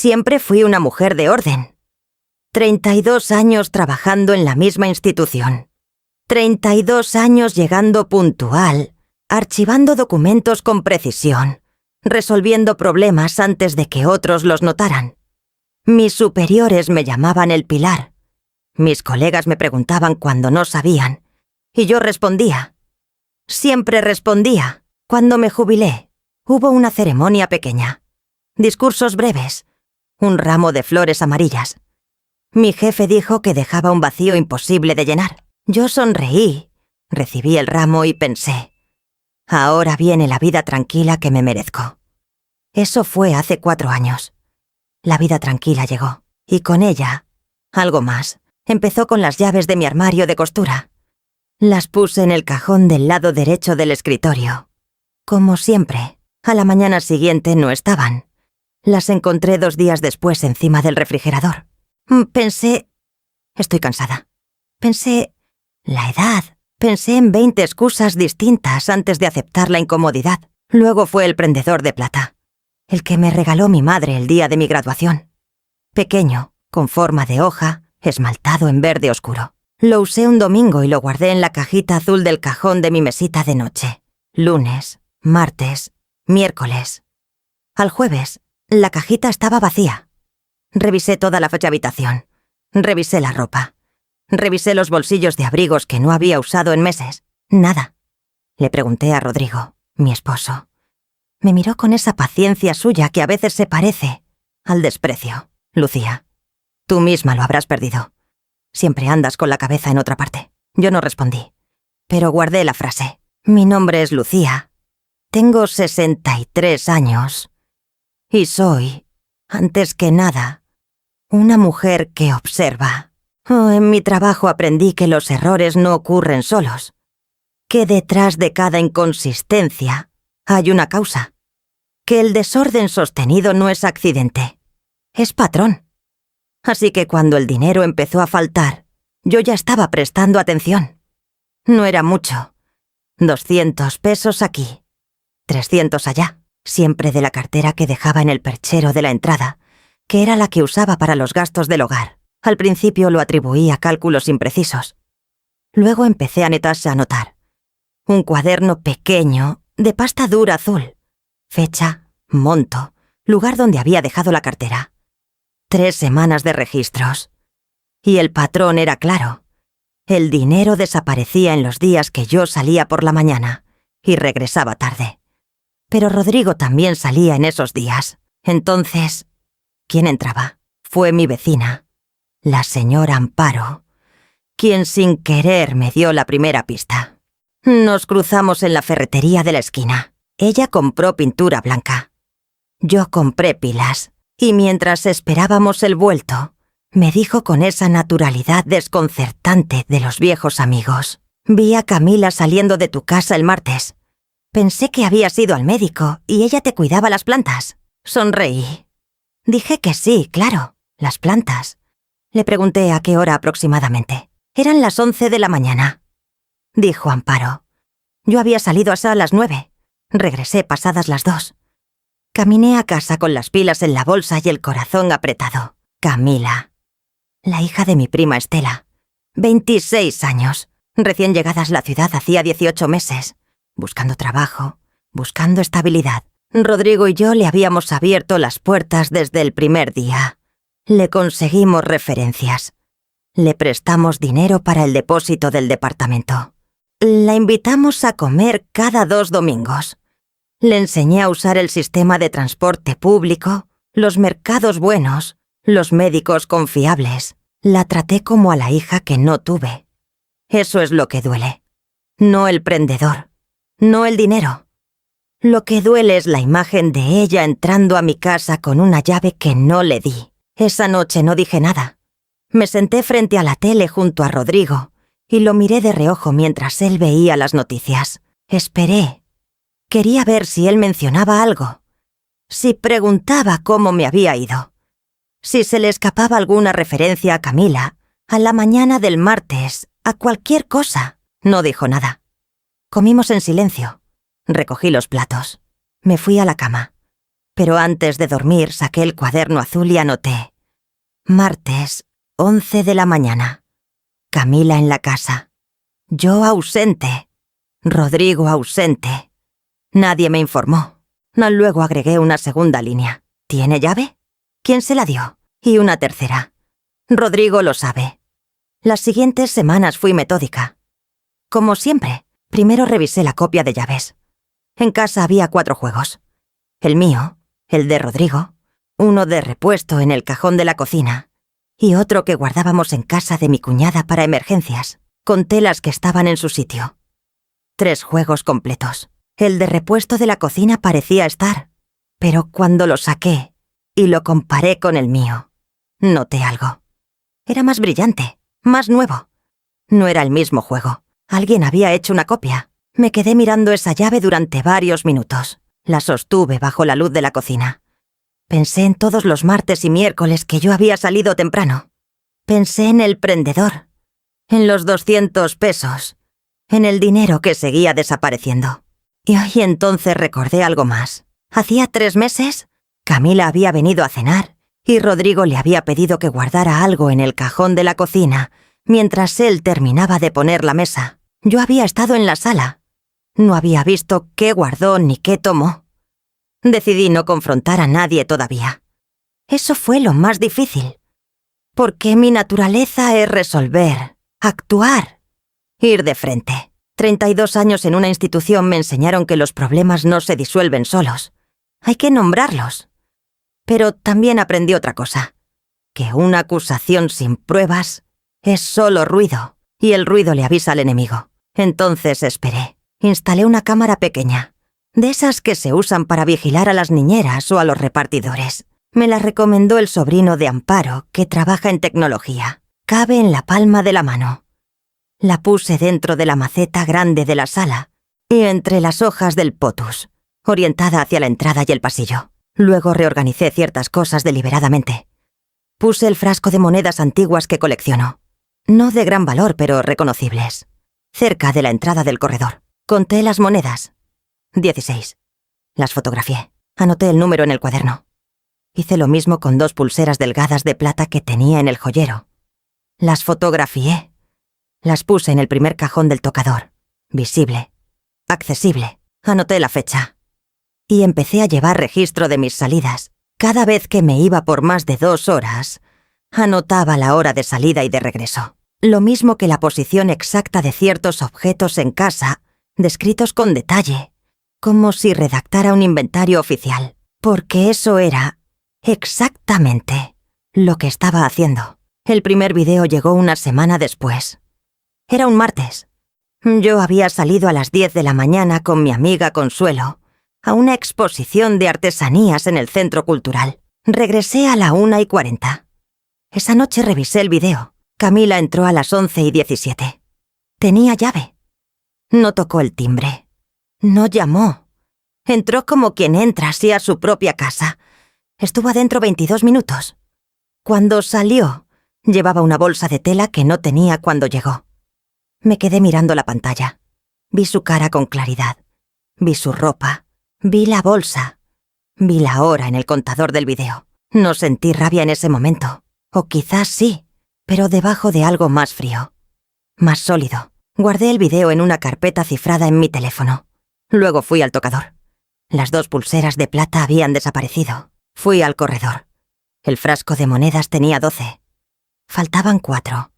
Siempre fui una mujer de orden. 32 años trabajando en la misma institución. 32 años llegando puntual, archivando documentos con precisión, resolviendo problemas antes de que otros los notaran. Mis superiores me llamaban el pilar. Mis colegas me preguntaban cuando no sabían, y yo respondía. Siempre respondía. Cuando me jubilé, hubo una ceremonia pequeña. Discursos breves. Un ramo de flores amarillas. Mi jefe dijo que dejaba un vacío imposible de llenar. Yo sonreí, recibí el ramo y pensé, ahora viene la vida tranquila que me merezco. Eso fue hace 4 años. La vida tranquila llegó, y con ella, algo más. Empezó con las llaves de mi armario de costura. Las puse en el cajón del lado derecho del escritorio. Como siempre, a la mañana siguiente no estaban. Las encontré 2 días después encima del refrigerador. Pensé... Estoy cansada. Pensé... La edad. Pensé en 20 excusas distintas antes de aceptar la incomodidad. Luego fue el prendedor de plata. El que me regaló mi madre el día de mi graduación. Pequeño, con forma de hoja, esmaltado en verde oscuro. Lo usé un domingo y lo guardé en la cajita azul del cajón de mi mesita de noche. Lunes, martes, miércoles. Al jueves, la cajita estaba vacía. Revisé toda la habitación. Revisé la ropa. Revisé los bolsillos de abrigos que no había usado en meses. Nada. Le pregunté a Rodrigo, mi esposo. Me miró con esa paciencia suya que a veces se parece al desprecio. Lucía, tú misma lo habrás perdido. Siempre andas con la cabeza en otra parte. Yo no respondí, pero guardé la frase. Mi nombre es Lucía. Tengo 63 años. Y soy, antes que nada, una mujer que observa. En mi trabajo aprendí que los errores no ocurren solos, que detrás de cada inconsistencia hay una causa, que el desorden sostenido no es accidente, es patrón. Así que cuando el dinero empezó a faltar, yo ya estaba prestando atención. No era mucho. 200 pesos aquí, 300 allá, siempre de la cartera que dejaba en el perchero de la entrada, que era la que usaba para los gastos del hogar. Al principio lo atribuí a cálculos imprecisos. Luego empecé a anotar. Un cuaderno pequeño, de pasta dura azul. Fecha, monto, lugar donde había dejado la cartera. 3 semanas de registros. Y el patrón era claro. El dinero desaparecía en los días que yo salía por la mañana y regresaba tarde. Pero Rodrigo también salía en esos días. Entonces, ¿quién entraba? Fue mi vecina, la señora Amparo, quien sin querer me dio la primera pista. Nos cruzamos en la ferretería de la esquina. Ella compró pintura blanca. Yo compré pilas, y mientras esperábamos el vuelto, me dijo con esa naturalidad desconcertante de los viejos amigos. Vi a Camila saliendo de tu casa el martes. Pensé que habías ido al médico y ella te cuidaba las plantas. Sonreí. Dije que sí, claro, las plantas. Le pregunté a qué hora aproximadamente. Eran las 11 de la mañana. Dijo Amparo. Yo había salido a las 9. Regresé pasadas las 2. Caminé a casa con las pilas en la bolsa y el corazón apretado. Camila. La hija de mi prima Estela. 26 años. Recién llegadas a la ciudad hacía 18 meses. Buscando trabajo, buscando estabilidad. Rodrigo y yo le habíamos abierto las puertas desde el primer día. Le conseguimos referencias. Le prestamos dinero para el depósito del departamento. La invitamos a comer cada 2 domingos. Le enseñé a usar el sistema de transporte público, los mercados buenos, los médicos confiables. La traté como a la hija que no tuve. Eso es lo que duele. No el prendedor. No el dinero. Lo que duele es la imagen de ella entrando a mi casa con una llave que no le di. Esa noche no dije nada. Me senté frente a la tele junto a Rodrigo y lo miré de reojo mientras él veía las noticias. Esperé. Quería ver si él mencionaba algo. Si preguntaba cómo me había ido. Si se le escapaba alguna referencia a Camila, a la mañana del martes, a cualquier cosa. No dijo nada. Comimos en silencio. Recogí los platos. Me fui a la cama. pero antes de dormir saqué el cuaderno azul y anoté: martes, 11 de la mañana. Camila en la casa. Yo ausente. Rodrigo ausente. Nadie me informó. Luego agregué una segunda línea: ¿tiene llave? ¿Quién se la dio? Y una tercera: Rodrigo lo sabe. Las siguientes semanas fui metódica. Como siempre, primero revisé la copia de llaves. En casa había 4 juegos. El mío, el de Rodrigo, uno de repuesto en el cajón de la cocina y otro que guardábamos en casa de mi cuñada para emergencias. Conté las que estaban en su sitio. 3 juegos completos. El de repuesto de la cocina parecía estar, pero cuando lo saqué y lo comparé con el mío, noté algo. Era más brillante, más nuevo. No era el mismo juego. Alguien había hecho una copia. Me quedé mirando esa llave durante varios minutos. La sostuve bajo la luz de la cocina. Pensé en todos los martes y miércoles que yo había salido temprano. Pensé en el prendedor, en los 200 pesos, en el dinero que seguía desapareciendo. Y hoy entonces recordé algo más. Hacía 3 meses, Camila había venido a cenar y Rodrigo le había pedido que guardara algo en el cajón de la cocina mientras él terminaba de poner la mesa. Yo había estado en la sala. No había visto qué guardó ni qué tomó. Decidí no confrontar a nadie todavía. Eso fue lo más difícil. Porque mi naturaleza es resolver, actuar, ir de frente. 32 años en una institución me enseñaron que los problemas no se disuelven solos. Hay que nombrarlos. Pero también aprendí otra cosa: que una acusación sin pruebas es solo ruido, y el ruido le avisa al enemigo. Entonces esperé. Instalé una cámara pequeña, de esas que se usan para vigilar a las niñeras o a los repartidores. Me la recomendó el sobrino de Amparo, que trabaja en tecnología. Cabe en la palma de la mano. La puse dentro de la maceta grande de la sala y entre las hojas del potus, orientada hacia la entrada y el pasillo. Luego reorganicé ciertas cosas deliberadamente. Puse el frasco de monedas antiguas que colecciono. No de gran valor, pero reconocibles. Cerca de la entrada del corredor. Conté las monedas. 16. Las fotografié. Anoté el número en el cuaderno. Hice lo mismo con 2 pulseras delgadas de plata que tenía en el joyero. Las fotografié. Las puse en el primer cajón del tocador. Visible. Accesible. Anoté la fecha. Y empecé a llevar registro de mis salidas. Cada vez que me iba por más de 2 horas, anotaba la hora de salida y de regreso. Lo mismo que la posición exacta de ciertos objetos en casa, descritos con detalle, como si redactara un inventario oficial, porque eso era exactamente lo que estaba haciendo. El primer video llegó una semana después. Era un martes. Yo había salido a las 10 de la mañana con mi amiga Consuelo a una exposición de artesanías en el Centro Cultural. Regresé a la 1:40. Esa noche revisé el video. Camila entró a las 11:17. Tenía llave. No tocó el timbre. No llamó. Entró como quien entra así a su propia casa. Estuvo adentro 22 minutos. Cuando salió, llevaba una bolsa de tela que no tenía cuando llegó. Me quedé mirando la pantalla. Vi su cara con claridad. Vi su ropa. Vi la bolsa. Vi la hora en el contador del video. No sentí rabia en ese momento. O quizás sí, pero debajo de algo más frío. Más sólido. Guardé el video en una carpeta cifrada en mi teléfono. Luego fui al tocador. Las 2 pulseras de plata habían desaparecido. Fui al corredor. El frasco de monedas tenía 12. Faltaban 4.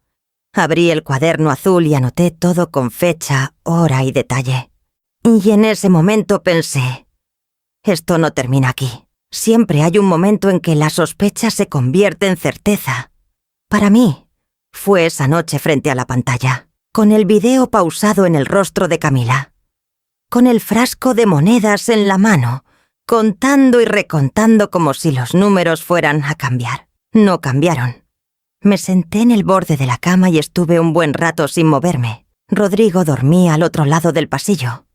Abrí el cuaderno azul y anoté todo con fecha, hora y detalle. Y en ese momento pensé: esto no termina aquí. Siempre hay un momento en que la sospecha se convierte en certeza. Para mí, fue esa noche frente a la pantalla, con el video pausado en el rostro de Camila, con el frasco de monedas en la mano, contando y recontando como si los números fueran a cambiar. No cambiaron. Me senté en el borde de la cama y estuve un buen rato sin moverme. Rodrigo dormía al otro lado del pasillo.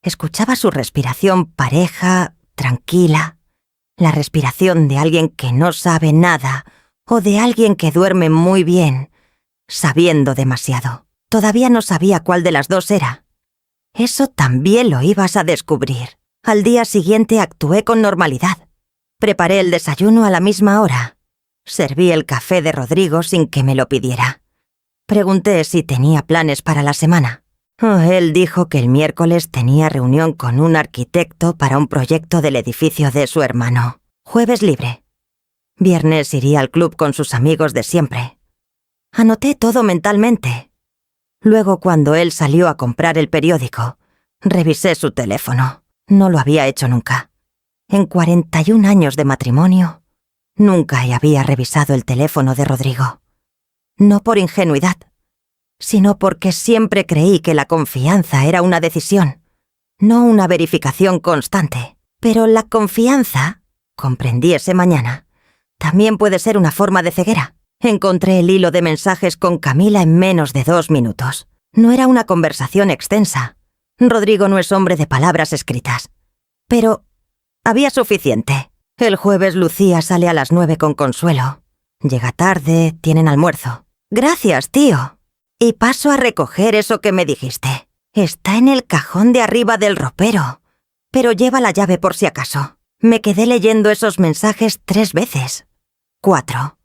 Escuchaba su respiración pareja, tranquila, la respiración de alguien que no sabe nada o de alguien que duerme muy bien, sabiendo demasiado. Todavía no sabía cuál de las 2 era. Eso también lo ibas a descubrir. Al día siguiente actué con normalidad. Preparé el desayuno a la misma hora. Serví el café de Rodrigo sin que me lo pidiera. Pregunté si tenía planes para la semana. Él dijo que el miércoles tenía reunión con un arquitecto para un proyecto del edificio de su hermano. Jueves libre. Viernes iría al club con sus amigos de siempre. Anoté todo mentalmente. Luego, cuando él salió a comprar el periódico, revisé su teléfono. No lo había hecho nunca. En 41 años de matrimonio, nunca había revisado el teléfono de Rodrigo. No por ingenuidad, sino porque siempre creí que la confianza era una decisión, no una verificación constante. Pero la confianza, comprendí esa mañana, también puede ser una forma de ceguera. Encontré el hilo de mensajes con Camila en menos de 2 minutos. No era una conversación extensa. Rodrigo no es hombre de palabras escritas. Pero había suficiente. El jueves Lucía sale a las 9 con Consuelo. Llega tarde, tienen almuerzo. Gracias, tío. Y paso a recoger eso que me dijiste. Está en el cajón de arriba del ropero, pero lleva la llave por si acaso. Me quedé leyendo esos mensajes 3 veces. 4.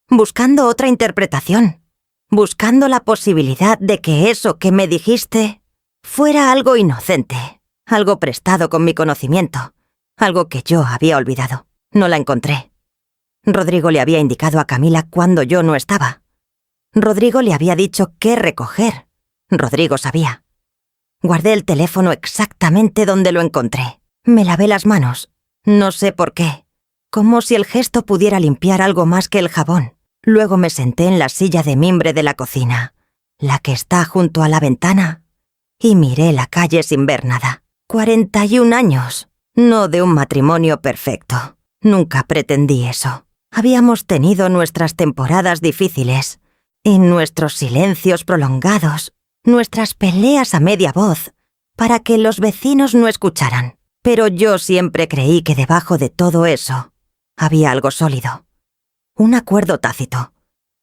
Buscando otra interpretación. Buscando la posibilidad de que eso que me dijiste fuera algo inocente, algo prestado con mi conocimiento, algo que yo había olvidado. No la encontré. Rodrigo le había indicado a Camila cuando yo no estaba. Rodrigo le había dicho qué recoger. Rodrigo sabía. Guardé el teléfono exactamente donde lo encontré. Me lavé las manos. No sé por qué. Como si el gesto pudiera limpiar algo más que el jabón. Luego me senté en la silla de mimbre de la cocina, la que está junto a la ventana, y miré la calle sin ver nada. 41 años. No de un matrimonio perfecto. Nunca pretendí eso. Habíamos tenido nuestras temporadas difíciles, y nuestros silencios prolongados, nuestras peleas a media voz, para que los vecinos no escucharan. Pero yo siempre creí que debajo de todo eso había algo sólido. Un acuerdo tácito,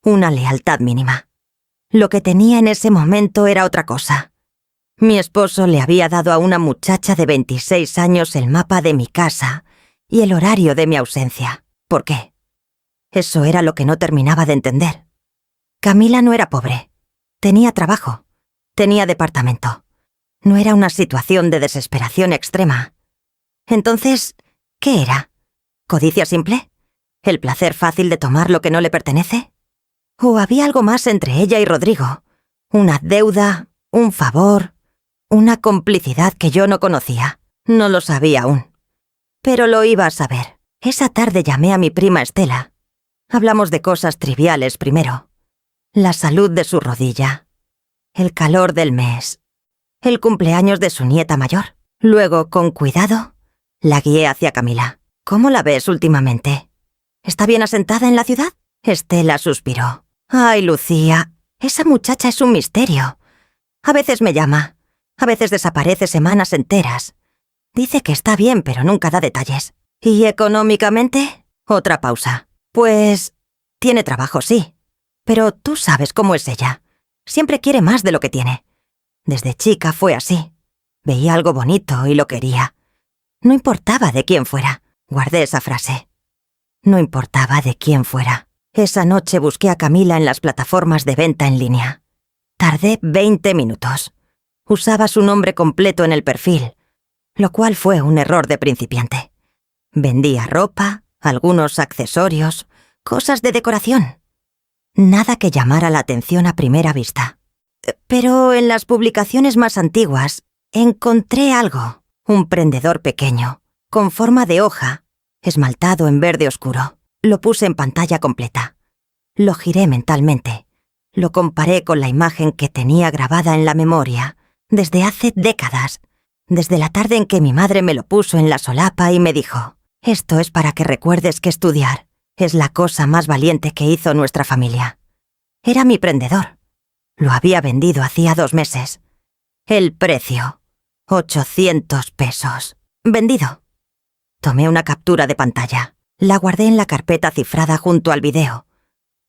una lealtad mínima. Lo que tenía en ese momento era otra cosa. Mi esposo le había dado a una muchacha de 26 años el mapa de mi casa y el horario de mi ausencia. ¿Por qué? Eso era lo que no terminaba de entender. Camila no era pobre. Tenía trabajo. Tenía departamento. No era una situación de desesperación extrema. Entonces, ¿qué era? ¿Codicia simple? ¿El placer fácil de tomar lo que no le pertenece? ¿O había algo más entre ella y Rodrigo? ¿Una deuda, un favor, una complicidad que yo no conocía? No lo sabía aún. Pero lo iba a saber. Esa tarde llamé a mi prima Estela. Hablamos de cosas triviales primero. La salud de su rodilla, el calor del mes, el cumpleaños de su nieta mayor. Luego, con cuidado, la guié hacia Camila. ¿Cómo la ves últimamente? ¿Está bien asentada en la ciudad? Estela suspiró. Ay, Lucía, esa muchacha es un misterio. A veces me llama, a veces desaparece semanas enteras. Dice que está bien, pero nunca da detalles. ¿Y económicamente? Otra pausa. Pues tiene trabajo, sí. Pero tú sabes cómo es ella. Siempre quiere más de lo que tiene. Desde chica fue así. Veía algo bonito y lo quería. No importaba de quién fuera. Guardé esa frase. No importaba de quién fuera. Esa noche busqué a Camila en las plataformas de venta en línea. Tardé 20 minutos. Usaba su nombre completo en el perfil, lo cual fue un error de principiante. Vendía ropa, algunos accesorios, cosas de decoración. Nada que llamara la atención a primera vista. Pero en las publicaciones más antiguas encontré algo. Un prendedor pequeño, con forma de hoja, esmaltado en verde oscuro. Lo puse en pantalla completa. Lo giré mentalmente. Lo comparé con la imagen que tenía grabada en la memoria desde hace décadas, desde la tarde en que mi madre me lo puso en la solapa y me dijo: «Esto es para que recuerdes que estudiar es la cosa más valiente que hizo nuestra familia». Era mi prendedor. Lo había vendido hacía 2 meses. El precio: 800 pesos. Vendido. Tomé una captura de pantalla. La guardé en la carpeta cifrada junto al video.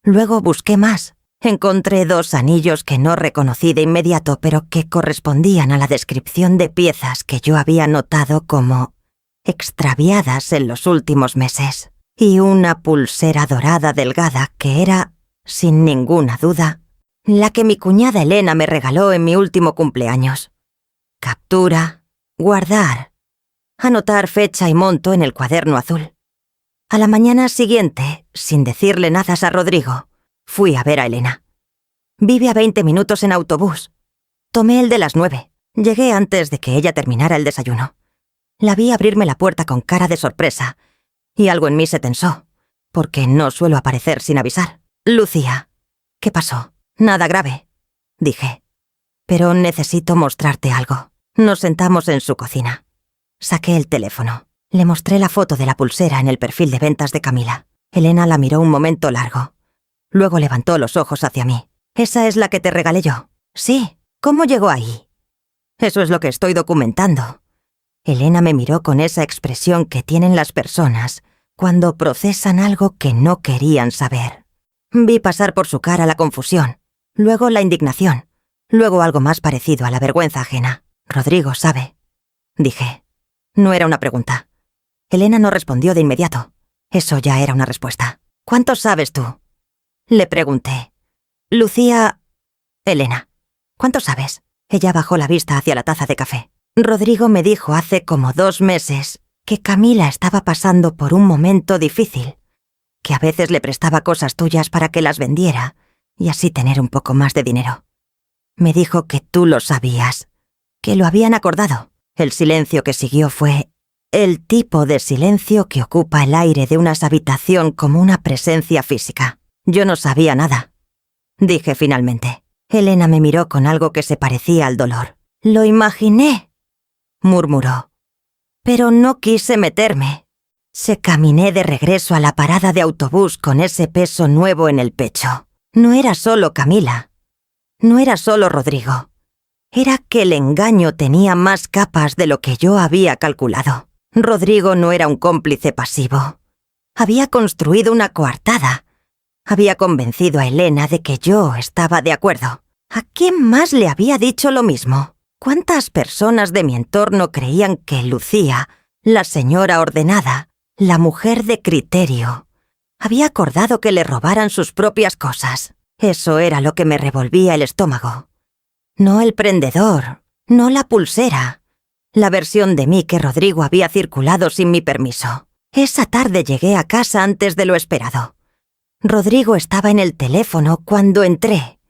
Luego busqué más. Encontré 2 anillos que no reconocí de inmediato, pero que correspondían a la descripción de piezas que yo había notado como extraviadas en los últimos meses, y una pulsera dorada delgada que era, sin ninguna duda, la que mi cuñada Elena me regaló en mi último cumpleaños. Captura, guardar, anotar fecha y monto en el cuaderno azul. A la mañana siguiente, sin decirle nada a Rodrigo, fui a ver a Elena. Vive a 20 minutos en autobús. Tomé el de las 9. Llegué antes de que ella terminara el desayuno. La vi abrirme la puerta con cara de sorpresa, y algo en mí se tensó, porque no suelo aparecer sin avisar. «Lucía, ¿qué pasó? Nada grave», dije. «Pero necesito mostrarte algo». Nos sentamos en su cocina. Saqué el teléfono. Le mostré la foto de la pulsera en el perfil de ventas de Camila. Elena la miró un momento largo. Luego levantó los ojos hacia mí. «¿Esa es la que te regalé yo?» «Sí. ¿Cómo llegó ahí?» «Eso es lo que estoy documentando». Elena me miró con esa expresión que tienen las personas cuando procesan algo que no querían saber. Vi pasar por su cara la confusión, luego la indignación, luego algo más parecido a la vergüenza ajena. «Rodrigo sabe», dije. No era una pregunta. Elena no respondió de inmediato. Eso ya era una respuesta. «¿Cuánto sabes tú?», le pregunté. «Lucía...» «Elena, ¿cuánto sabes?». Ella bajó la vista hacia la taza de café. «Rodrigo me dijo hace como 2 meses que Camila estaba pasando por un momento difícil, que a veces le prestaba cosas tuyas para que las vendiera y así tener un poco más de dinero. Me dijo que tú lo sabías, que lo habían acordado». El silencio que siguió fue el tipo de silencio que ocupa el aire de una habitación como una presencia física. «Yo no sabía nada», dije finalmente. Elena me miró con algo que se parecía al dolor. «Lo imaginé», murmuró. «Pero no quise meterme». Se caminé de regreso a la parada de autobús con ese peso nuevo en el pecho. No era solo Camila. No era solo Rodrigo. Era que el engaño tenía más capas de lo que yo había calculado. Rodrigo no era un cómplice pasivo. Había construido una coartada. Había convencido a Elena de que yo estaba de acuerdo. ¿A quién más le había dicho lo mismo? ¿Cuántas personas de mi entorno creían que Lucía, la señora ordenada, la mujer de criterio, había acordado que le robaran sus propias cosas? Eso era lo que me revolvía el estómago. No el prendedor, no la pulsera, la versión de mí que Rodrigo había circulado sin mi permiso. Esa tarde llegué a casa antes de lo esperado. Rodrigo estaba en el teléfono cuando entré.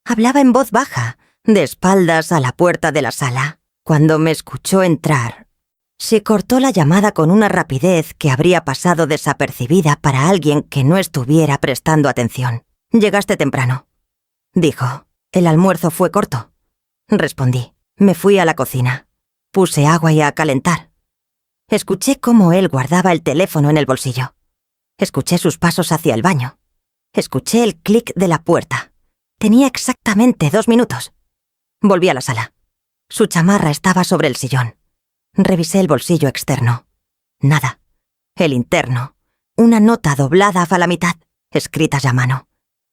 Hablaba en voz baja, de espaldas a la puerta de la sala. Cuando me escuchó entrar, se cortó la llamada con una rapidez que habría pasado desapercibida para alguien que no estuviera prestando atención. «Llegaste temprano», dijo. «El almuerzo fue corto», respondí. Me fui a la cocina. Puse agua y a calentar. Escuché cómo él guardaba el teléfono en el bolsillo. Escuché sus pasos hacia el baño. Escuché el clic de la puerta. Tenía exactamente 2 minutos. Volví a la sala. Su chamarra estaba sobre el sillón. Revisé el bolsillo externo. Nada. El interno. Una nota doblada a la mitad, escrita ya a mano.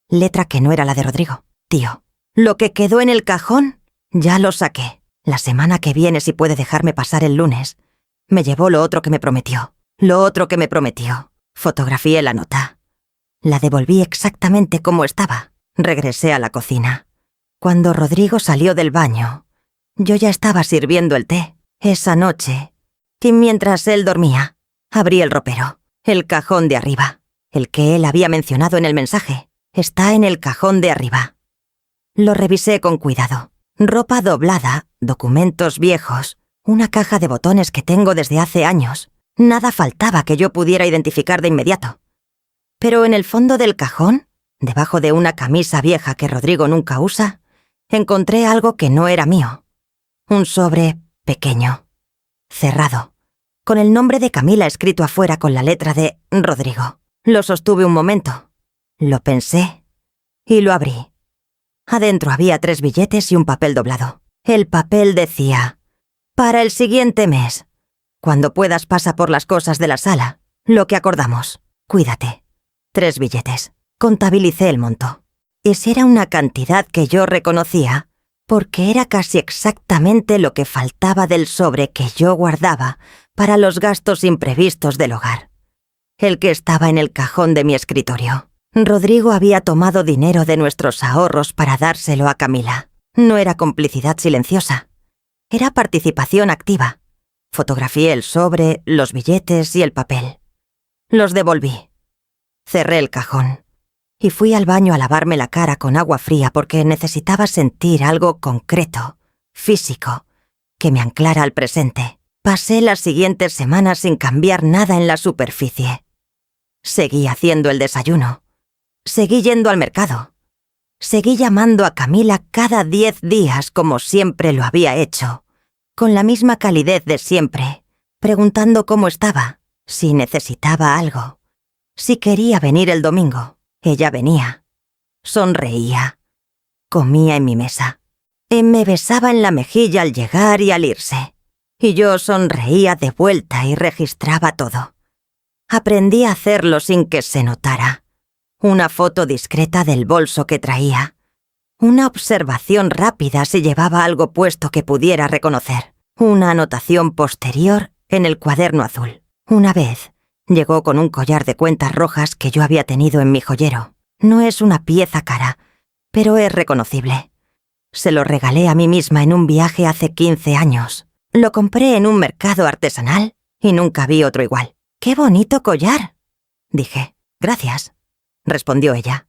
Letra que no era la de Rodrigo. «Tío, lo que quedó en el cajón, ya lo saqué. La semana que viene, si puede dejarme pasar el lunes, me llevó lo otro que me prometió. Lo otro que me prometió». Fotografié la nota. La devolví exactamente como estaba. Regresé a la cocina. Cuando Rodrigo salió del baño, yo ya estaba sirviendo el té. Esa noche, y mientras él dormía, abrí el ropero. El cajón de arriba, el que él había mencionado en el mensaje, está en el cajón de arriba. Lo revisé con cuidado. Ropa doblada, documentos viejos, una caja de botones que tengo desde hace años. Nada faltaba que yo pudiera identificar de inmediato. Pero en el fondo del cajón, debajo de una camisa vieja que Rodrigo nunca usa, encontré algo que no era mío. Un sobre pequeño, cerrado, con el nombre de Camila escrito afuera con la letra de Rodrigo. Lo sostuve un momento, lo pensé y lo abrí. Adentro había 3 billetes y un papel doblado. El papel decía: «Para el siguiente mes. Cuando puedas pasa por las cosas de la sala. Lo que acordamos. Cuídate». 3 billetes. Contabilicé el monto. Esa era una cantidad que yo reconocía, porque era casi exactamente lo que faltaba del sobre que yo guardaba para los gastos imprevistos del hogar. El que estaba en el cajón de mi escritorio. Rodrigo había tomado dinero de nuestros ahorros para dárselo a Camila. No era complicidad silenciosa. Era participación activa. Fotografié el sobre, los billetes y el papel. Los devolví. Cerré el cajón. Y fui al baño a lavarme la cara con agua fría porque necesitaba sentir algo concreto, físico, que me anclara al presente. Pasé las siguientes semanas sin cambiar nada en la superficie. Seguí haciendo el desayuno. Seguí yendo al mercado. Seguí llamando a Camila cada 10 días como siempre lo había hecho, con la misma calidez de siempre, preguntando cómo estaba, si necesitaba algo, si quería venir el domingo. Ella venía. Sonreía. Comía en mi mesa. Me besaba en la mejilla al llegar y al irse. Y yo sonreía de vuelta y registraba todo. Aprendí a hacerlo sin que se notara. Una foto discreta del bolso que traía. Una observación rápida si llevaba algo puesto que pudiera reconocer. Una anotación posterior en el cuaderno azul. Una vez, llegó con un collar de cuentas rojas que yo había tenido en mi joyero. No es una pieza cara, pero es reconocible. Se lo regalé a mí misma en un viaje hace 15 años. Lo compré en un mercado artesanal y nunca vi otro igual. ¡Qué bonito collar!, dije. «Gracias», respondió ella.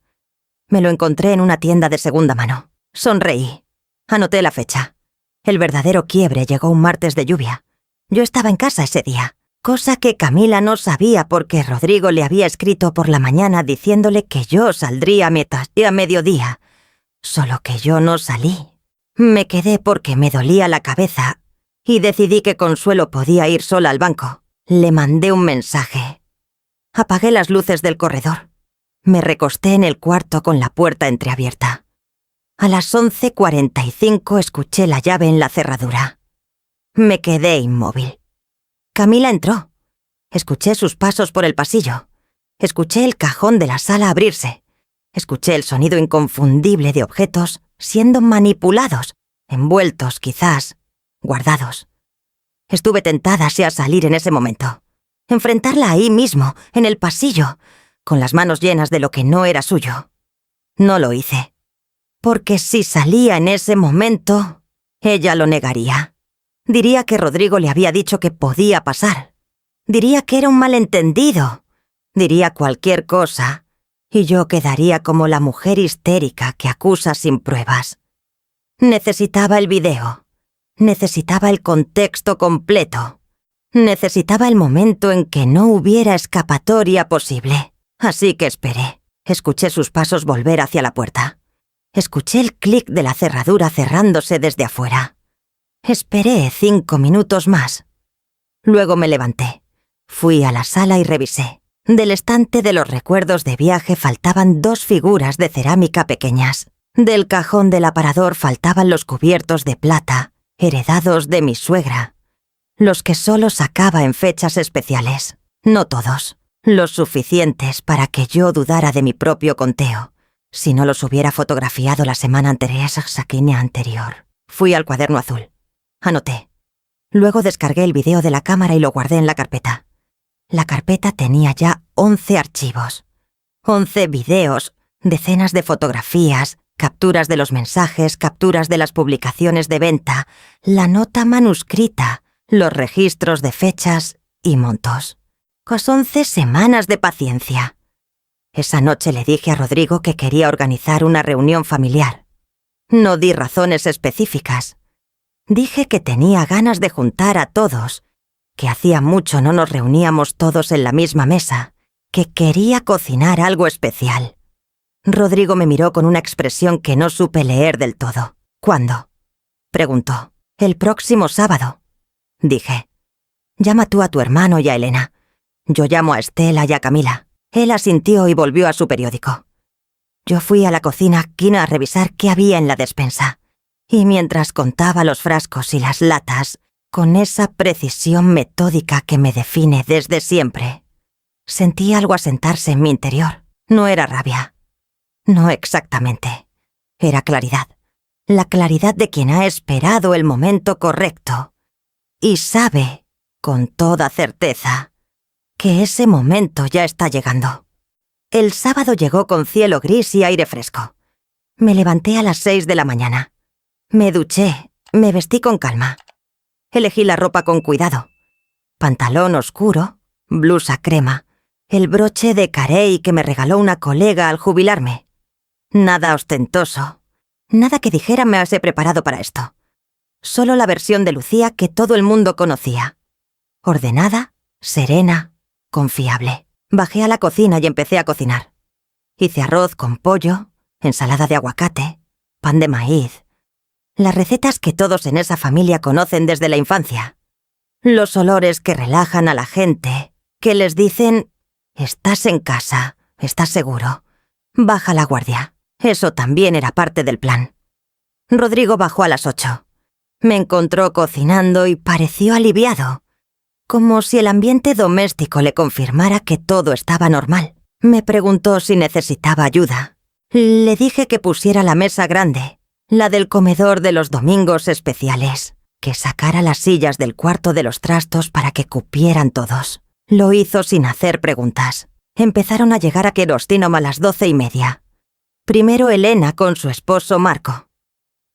Me lo encontré en una tienda de segunda mano. Sonreí. Anoté la fecha. El verdadero quiebre llegó un martes de lluvia. Yo estaba en casa ese día, cosa que Camila no sabía porque Rodrigo le había escrito por la mañana diciéndole que yo saldría a mediodía. Solo que yo no salí. Me quedé porque me dolía la cabeza y decidí que Consuelo podía ir sola al banco. Le mandé un mensaje. Apagué las luces del corredor. Me recosté en el cuarto con la puerta entreabierta. A las 11:45 escuché la llave en la cerradura. Me quedé inmóvil. Camila entró. Escuché sus pasos por el pasillo. Escuché el cajón de la sala abrirse. Escuché el sonido inconfundible de objetos siendo manipulados, envueltos quizás, guardados. Estuve tentada a salir en ese momento. Enfrentarla ahí mismo, en el pasillo, con las manos llenas de lo que no era suyo. No lo hice. Porque si salía en ese momento, ella lo negaría. Diría que Rodrigo le había dicho que podía pasar. Diría que era un malentendido. Diría cualquier cosa, y yo quedaría como la mujer histérica que acusa sin pruebas. Necesitaba el video. Necesitaba el contexto completo. Necesitaba el momento en que no hubiera escapatoria posible. Así que esperé. Escuché sus pasos volver hacia la puerta. Escuché el clic de la cerradura cerrándose desde afuera. Esperé 5 minutos más. Luego me levanté. Fui a la sala y revisé. Del estante de los recuerdos de viaje faltaban 2 figuras de cerámica pequeñas. Del cajón del aparador faltaban los cubiertos de plata, heredados de mi suegra. Los que solo sacaba en fechas especiales. No todos. Los suficientes para que yo dudara de mi propio conteo. Si no los hubiera fotografiado la semana anterior. Fui al cuaderno azul. Anoté. Luego descargué el video de la cámara y lo guardé en la carpeta. La carpeta tenía ya 11 archivos. 11 videos, decenas de fotografías, capturas de los mensajes, capturas de las publicaciones de venta, la nota manuscrita, los registros de fechas y montos. 11 semanas de paciencia. Esa noche le dije a Rodrigo que quería organizar una reunión familiar. No di razones específicas. Dije que tenía ganas de juntar a todos, que hacía mucho no nos reuníamos todos en la misma mesa, que quería cocinar algo especial. Rodrigo me miró con una expresión que no supe leer del todo. ¿Cuándo?, preguntó. «El próximo sábado», dije. «Llama tú a tu hermano y a Elena. Yo llamo a Estela y a Camila». Él asintió y volvió a su periódico. Yo fui a la cocina a revisar qué había en la despensa. Y mientras contaba los frascos y las latas, con esa precisión metódica que me define desde siempre, sentí algo asentarse en mi interior. No era rabia. No exactamente. Era claridad. La claridad de quien ha esperado el momento correcto y sabe con toda certeza, que ese momento ya está llegando. El sábado llegó con cielo gris y aire fresco. Me levanté a las 6 de la mañana. Me duché, me vestí con calma. Elegí la ropa con cuidado. Pantalón oscuro, blusa crema, el broche de carey que me regaló una colega al jubilarme. Nada ostentoso, nada que dijera me has preparado para esto. Solo la versión de Lucía que todo el mundo conocía. Ordenada, serena, confiable. Bajé a la cocina y empecé a cocinar. Hice arroz con pollo, ensalada de aguacate, pan de maíz. Las recetas que todos en esa familia conocen desde la infancia. Los olores que relajan a la gente, que les dicen: estás en casa, estás seguro, baja la guardia. Eso también era parte del plan. Rodrigo bajó a las 8. Me encontró cocinando y pareció aliviado, como si el ambiente doméstico le confirmara que todo estaba normal. Me preguntó si necesitaba ayuda. Le dije que pusiera la mesa grande, la del comedor de los domingos especiales, que sacara las sillas del cuarto de los trastos para que cupieran todos. Lo hizo sin hacer preguntas. Empezaron a llegar a Querostinum a las 12:30. Primero Elena con su esposo Marco.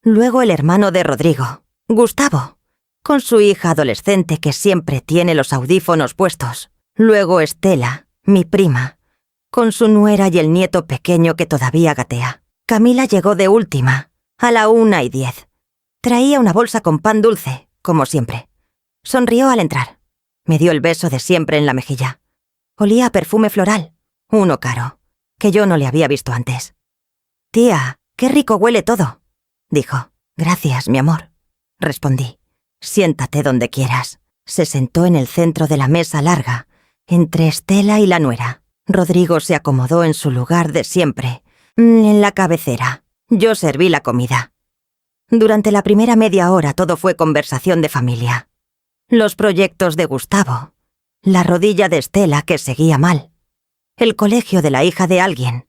Luego el hermano de Rodrigo, Gustavo, con su hija adolescente que siempre tiene los audífonos puestos. Luego Estela, mi prima, con su nuera y el nieto pequeño que todavía gatea. Camila llegó de última, a la 1:10. Traía una bolsa con pan dulce, como siempre. Sonrió al entrar. Me dio el beso de siempre en la mejilla. Olía a perfume floral, uno caro, que yo no le había visto antes. «Tía, qué rico huele todo», dijo. «Gracias, mi amor», respondí. «Siéntate donde quieras». Se sentó en el centro de la mesa larga, entre Estela y la nuera. Rodrigo se acomodó en su lugar de siempre, en la cabecera. Yo serví la comida. Durante la primera media hora todo fue conversación de familia. Los proyectos de Gustavo, la rodilla de Estela que seguía mal, el colegio de la hija de alguien,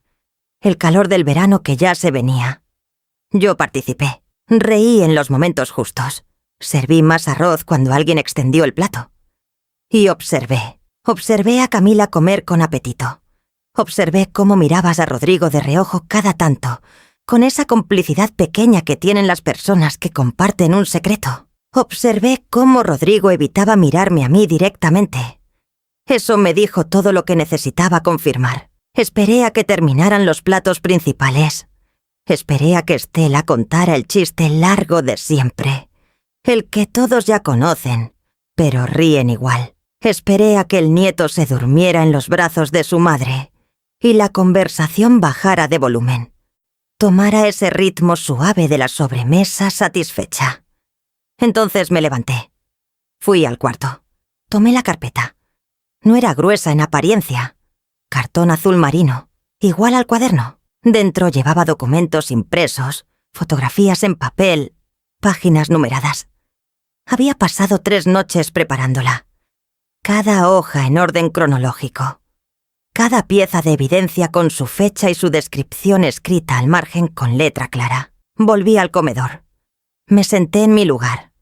el calor del verano que ya se venía. Yo participé, reí en los momentos justos, serví más arroz cuando alguien extendió el plato. Y observé a Camila comer con apetito. Observé cómo mirabas a Rodrigo de reojo cada tanto, con esa complicidad pequeña que tienen las personas que comparten un secreto. Observé cómo Rodrigo evitaba mirarme a mí directamente. Eso me dijo todo lo que necesitaba confirmar. Esperé a que terminaran los platos principales. Esperé a que Estela contara el chiste largo de siempre, el que todos ya conocen, pero ríen igual. Esperé a que el nieto se durmiera en los brazos de su madre y la conversación bajara de volumen. Tomara ese ritmo suave de la sobremesa satisfecha. Entonces me levanté. Fui al cuarto. Tomé la carpeta. No era gruesa en apariencia. Cartón azul marino, igual al cuaderno. Dentro llevaba documentos impresos, fotografías en papel, páginas numeradas. Había pasado 3 noches preparándola. Cada hoja en orden cronológico. Cada pieza de evidencia con su fecha y su descripción escrita al margen con letra clara. Volví al comedor. Me senté en mi lugar.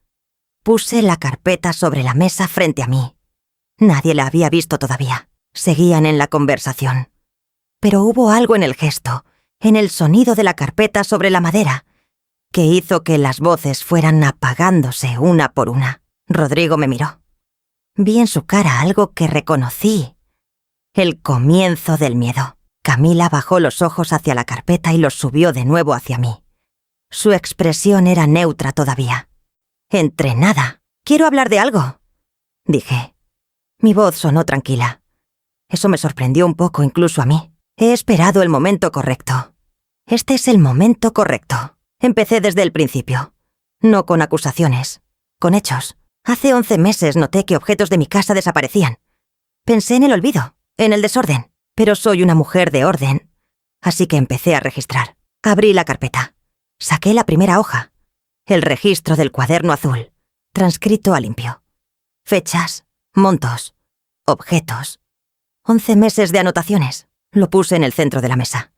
Puse la carpeta sobre la mesa frente a mí. Nadie la había visto todavía. Seguían en la conversación. Pero hubo algo en el gesto, en el sonido de la carpeta sobre la madera, que hizo que las voces fueran apagándose una por una. Rodrigo me miró. Vi en su cara algo que reconocí. El comienzo del miedo. Camila bajó los ojos hacia la carpeta y los subió de nuevo hacia mí. Su expresión era neutra todavía. Entrenada. «Quiero hablar de algo», dije. Mi voz sonó tranquila. Eso me sorprendió un poco incluso a mí. He esperado el momento correcto. Este es el momento correcto. Empecé desde el principio. No con acusaciones, con hechos. Hace 11 meses noté que objetos de mi casa desaparecían. Pensé en el olvido, en el desorden, pero soy una mujer de orden. Así que empecé a registrar. Abrí la carpeta. Saqué la primera hoja. El registro del cuaderno azul, transcrito a limpio. Fechas, montos, objetos. 11 meses de anotaciones. Lo puse en el centro de la mesa.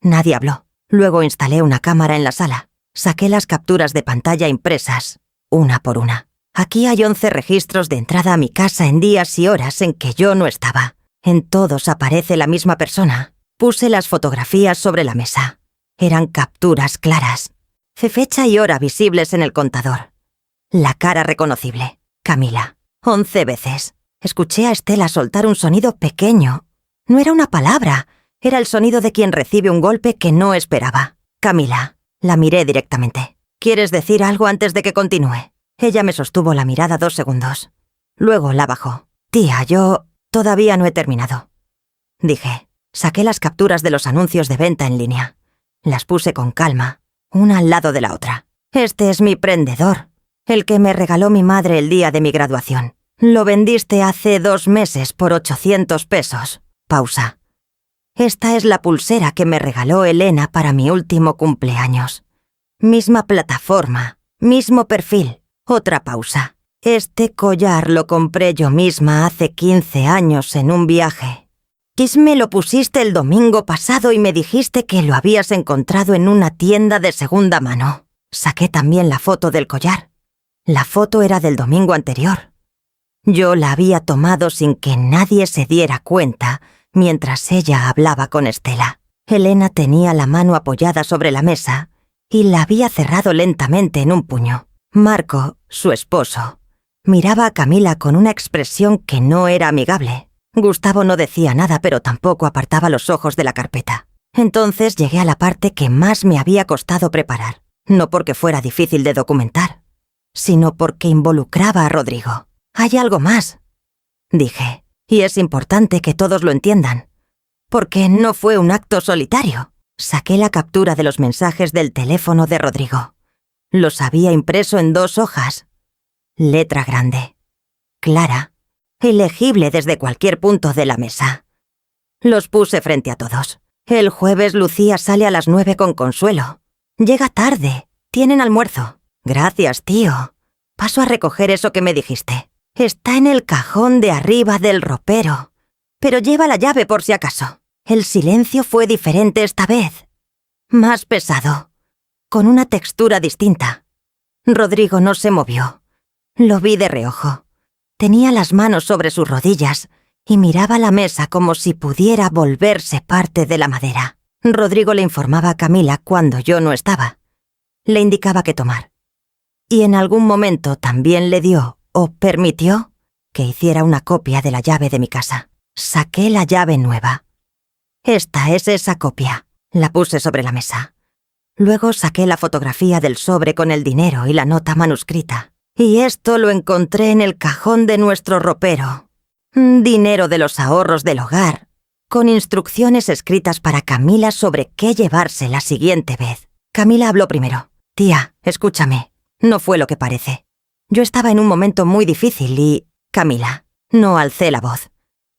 Nadie habló. Luego instalé una cámara en la sala. Saqué las capturas de pantalla impresas, una por una. Aquí hay 11 registros de entrada a mi casa en días y horas en que yo no estaba. En todos aparece la misma persona. Puse las fotografías sobre la mesa. Eran capturas claras. Fecha y hora visibles en el contador. La cara reconocible. Camila. 11 veces. Escuché a Estela soltar un sonido pequeño. No era una palabra. Era el sonido de quien recibe un golpe que no esperaba. Camila. La miré directamente. ¿Quieres decir algo antes de que continúe? Ella me sostuvo la mirada 2 segundos. Luego la bajó. Tía, yo todavía no he terminado. Dije. Saqué las capturas de los anuncios de venta en línea. Las puse con calma, una al lado de la otra. Este es mi prendedor, el que me regaló mi madre el día de mi graduación. Lo vendiste hace 2 meses por 800 pesos. Pausa. Esta es la pulsera que me regaló Elena para mi último cumpleaños. Misma plataforma, mismo perfil. Otra pausa. Este collar lo compré yo misma hace 15 años en un viaje. Me lo pusiste el domingo pasado y me dijiste que lo habías encontrado en una tienda de segunda mano. Saqué también la foto del collar. La foto era del domingo anterior. Yo la había tomado sin que nadie se diera cuenta mientras ella hablaba con Estela. Elena tenía la mano apoyada sobre la mesa y la había cerrado lentamente en un puño. Marco, su esposo, miraba a Camila con una expresión que no era amigable. Gustavo no decía nada, pero tampoco apartaba los ojos de la carpeta. Entonces llegué a la parte que más me había costado preparar. No porque fuera difícil de documentar, sino porque involucraba a Rodrigo. Hay algo más, dije, y es importante que todos lo entiendan. Porque no fue un acto solitario. Saqué la captura de los mensajes del teléfono de Rodrigo. Los había impreso en 2 hojas. Letra grande, clara, legible desde cualquier punto de la mesa. Los puse frente a todos. El jueves Lucía sale a las 9 con Consuelo. Llega tarde. Tienen almuerzo. Gracias, tío. Paso a recoger eso que me dijiste. Está en el cajón de arriba del ropero. Pero lleva la llave por si acaso. El silencio fue diferente esta vez. Más pesado. Con una textura distinta. Rodrigo no se movió. Lo vi de reojo. Tenía las manos sobre sus rodillas y miraba la mesa como si pudiera volverse parte de la madera. Rodrigo le informaba a Camila cuando yo no estaba. Le indicaba qué tomar. Y en algún momento también le dio, o permitió, que hiciera una copia de la llave de mi casa. Saqué la llave nueva. Esta es esa copia. La puse sobre la mesa. Luego saqué la fotografía del sobre con el dinero y la nota manuscrita. Y esto lo encontré en el cajón de nuestro ropero. Dinero de los ahorros del hogar, con instrucciones escritas para Camila sobre qué llevarse la siguiente vez. Camila habló primero. Tía, escúchame. No fue lo que parece. Yo estaba en un momento muy difícil y... Camila, no alcé la voz.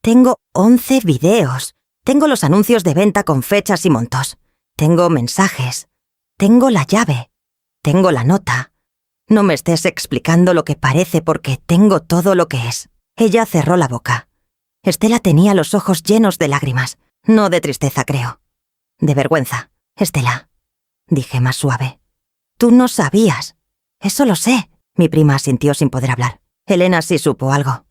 Tengo 11 videos. Tengo los anuncios de venta con fechas y montos. Tengo mensajes. Tengo la llave. Tengo la nota. No me estés explicando lo que parece porque tengo todo lo que es. Ella cerró la boca. Estela tenía los ojos llenos de lágrimas. No de tristeza, creo. De vergüenza. Estela, dije más suave. Tú no sabías. Eso lo sé. Mi prima asintió sin poder hablar. Elena sí supo algo.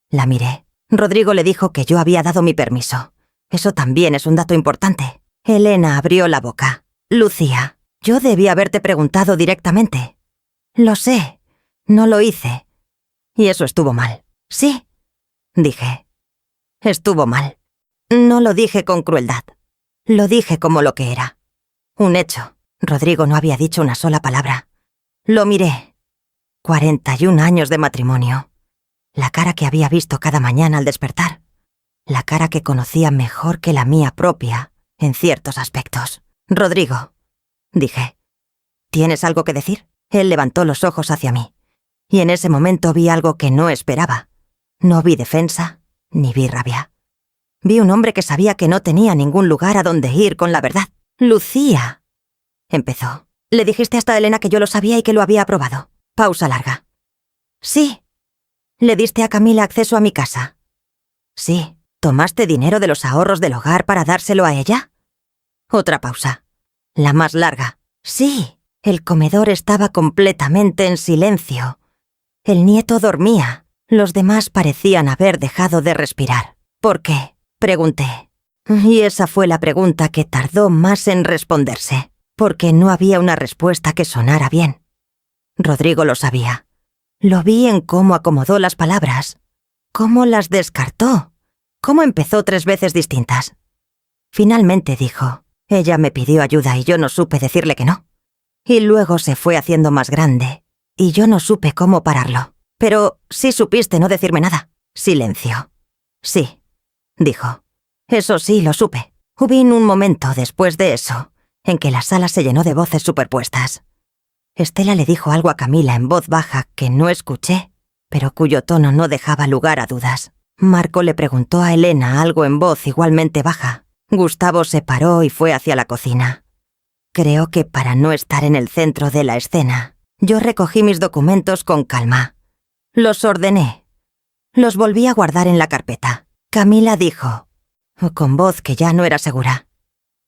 La miré. Rodrigo le dijo que yo había dado mi permiso. Eso también es un dato importante. Elena abrió la boca. Lucía, yo debí haberte preguntado directamente. Lo sé. No lo hice. Y eso estuvo mal. Sí, dije. Estuvo mal. No lo dije con crueldad. Lo dije como lo que era. Un hecho. Rodrigo no había dicho una sola palabra. Lo miré. 41 años de matrimonio. La cara que había visto cada mañana al despertar. La cara que conocía mejor que la mía propia, en ciertos aspectos. Rodrigo, dije. ¿Tienes algo que decir? Él levantó los ojos hacia mí. Y en ese momento vi algo que no esperaba. No vi defensa, ni vi rabia. Vi un hombre que sabía que no tenía ningún lugar a donde ir con la verdad. Lucía, empezó. Le dijiste hasta a Elena que yo lo sabía y que lo había aprobado. Pausa larga. Sí. ¿Le diste a Camila acceso a mi casa? Sí. ¿Tomaste dinero de los ahorros del hogar para dárselo a ella? Otra pausa. La más larga. Sí. El comedor estaba completamente en silencio. El nieto dormía. Los demás parecían haber dejado de respirar. ¿Por qué?, pregunté. Y esa fue la pregunta que tardó más en responderse, porque no había una respuesta que sonara bien. Rodrigo lo sabía. Lo vi en cómo acomodó las palabras, cómo las descartó, cómo empezó 3 veces distintas. Finalmente dijo: ella me pidió ayuda y yo no supe decirle que no. Y luego se fue haciendo más grande, y yo no supe cómo pararlo. Pero sí supiste no decirme nada. Silencio. Sí, dijo. Eso sí, lo supe. Hubo un momento después de eso en que la sala se llenó de voces superpuestas. Estela le dijo algo a Camila en voz baja que no escuché, pero cuyo tono no dejaba lugar a dudas. Marco le preguntó a Elena algo en voz igualmente baja. Gustavo se paró y fue hacia la cocina. Creo que para no estar en el centro de la escena, yo recogí mis documentos con calma. Los ordené. Los volví a guardar en la carpeta. Camila dijo, con voz que ya no era segura: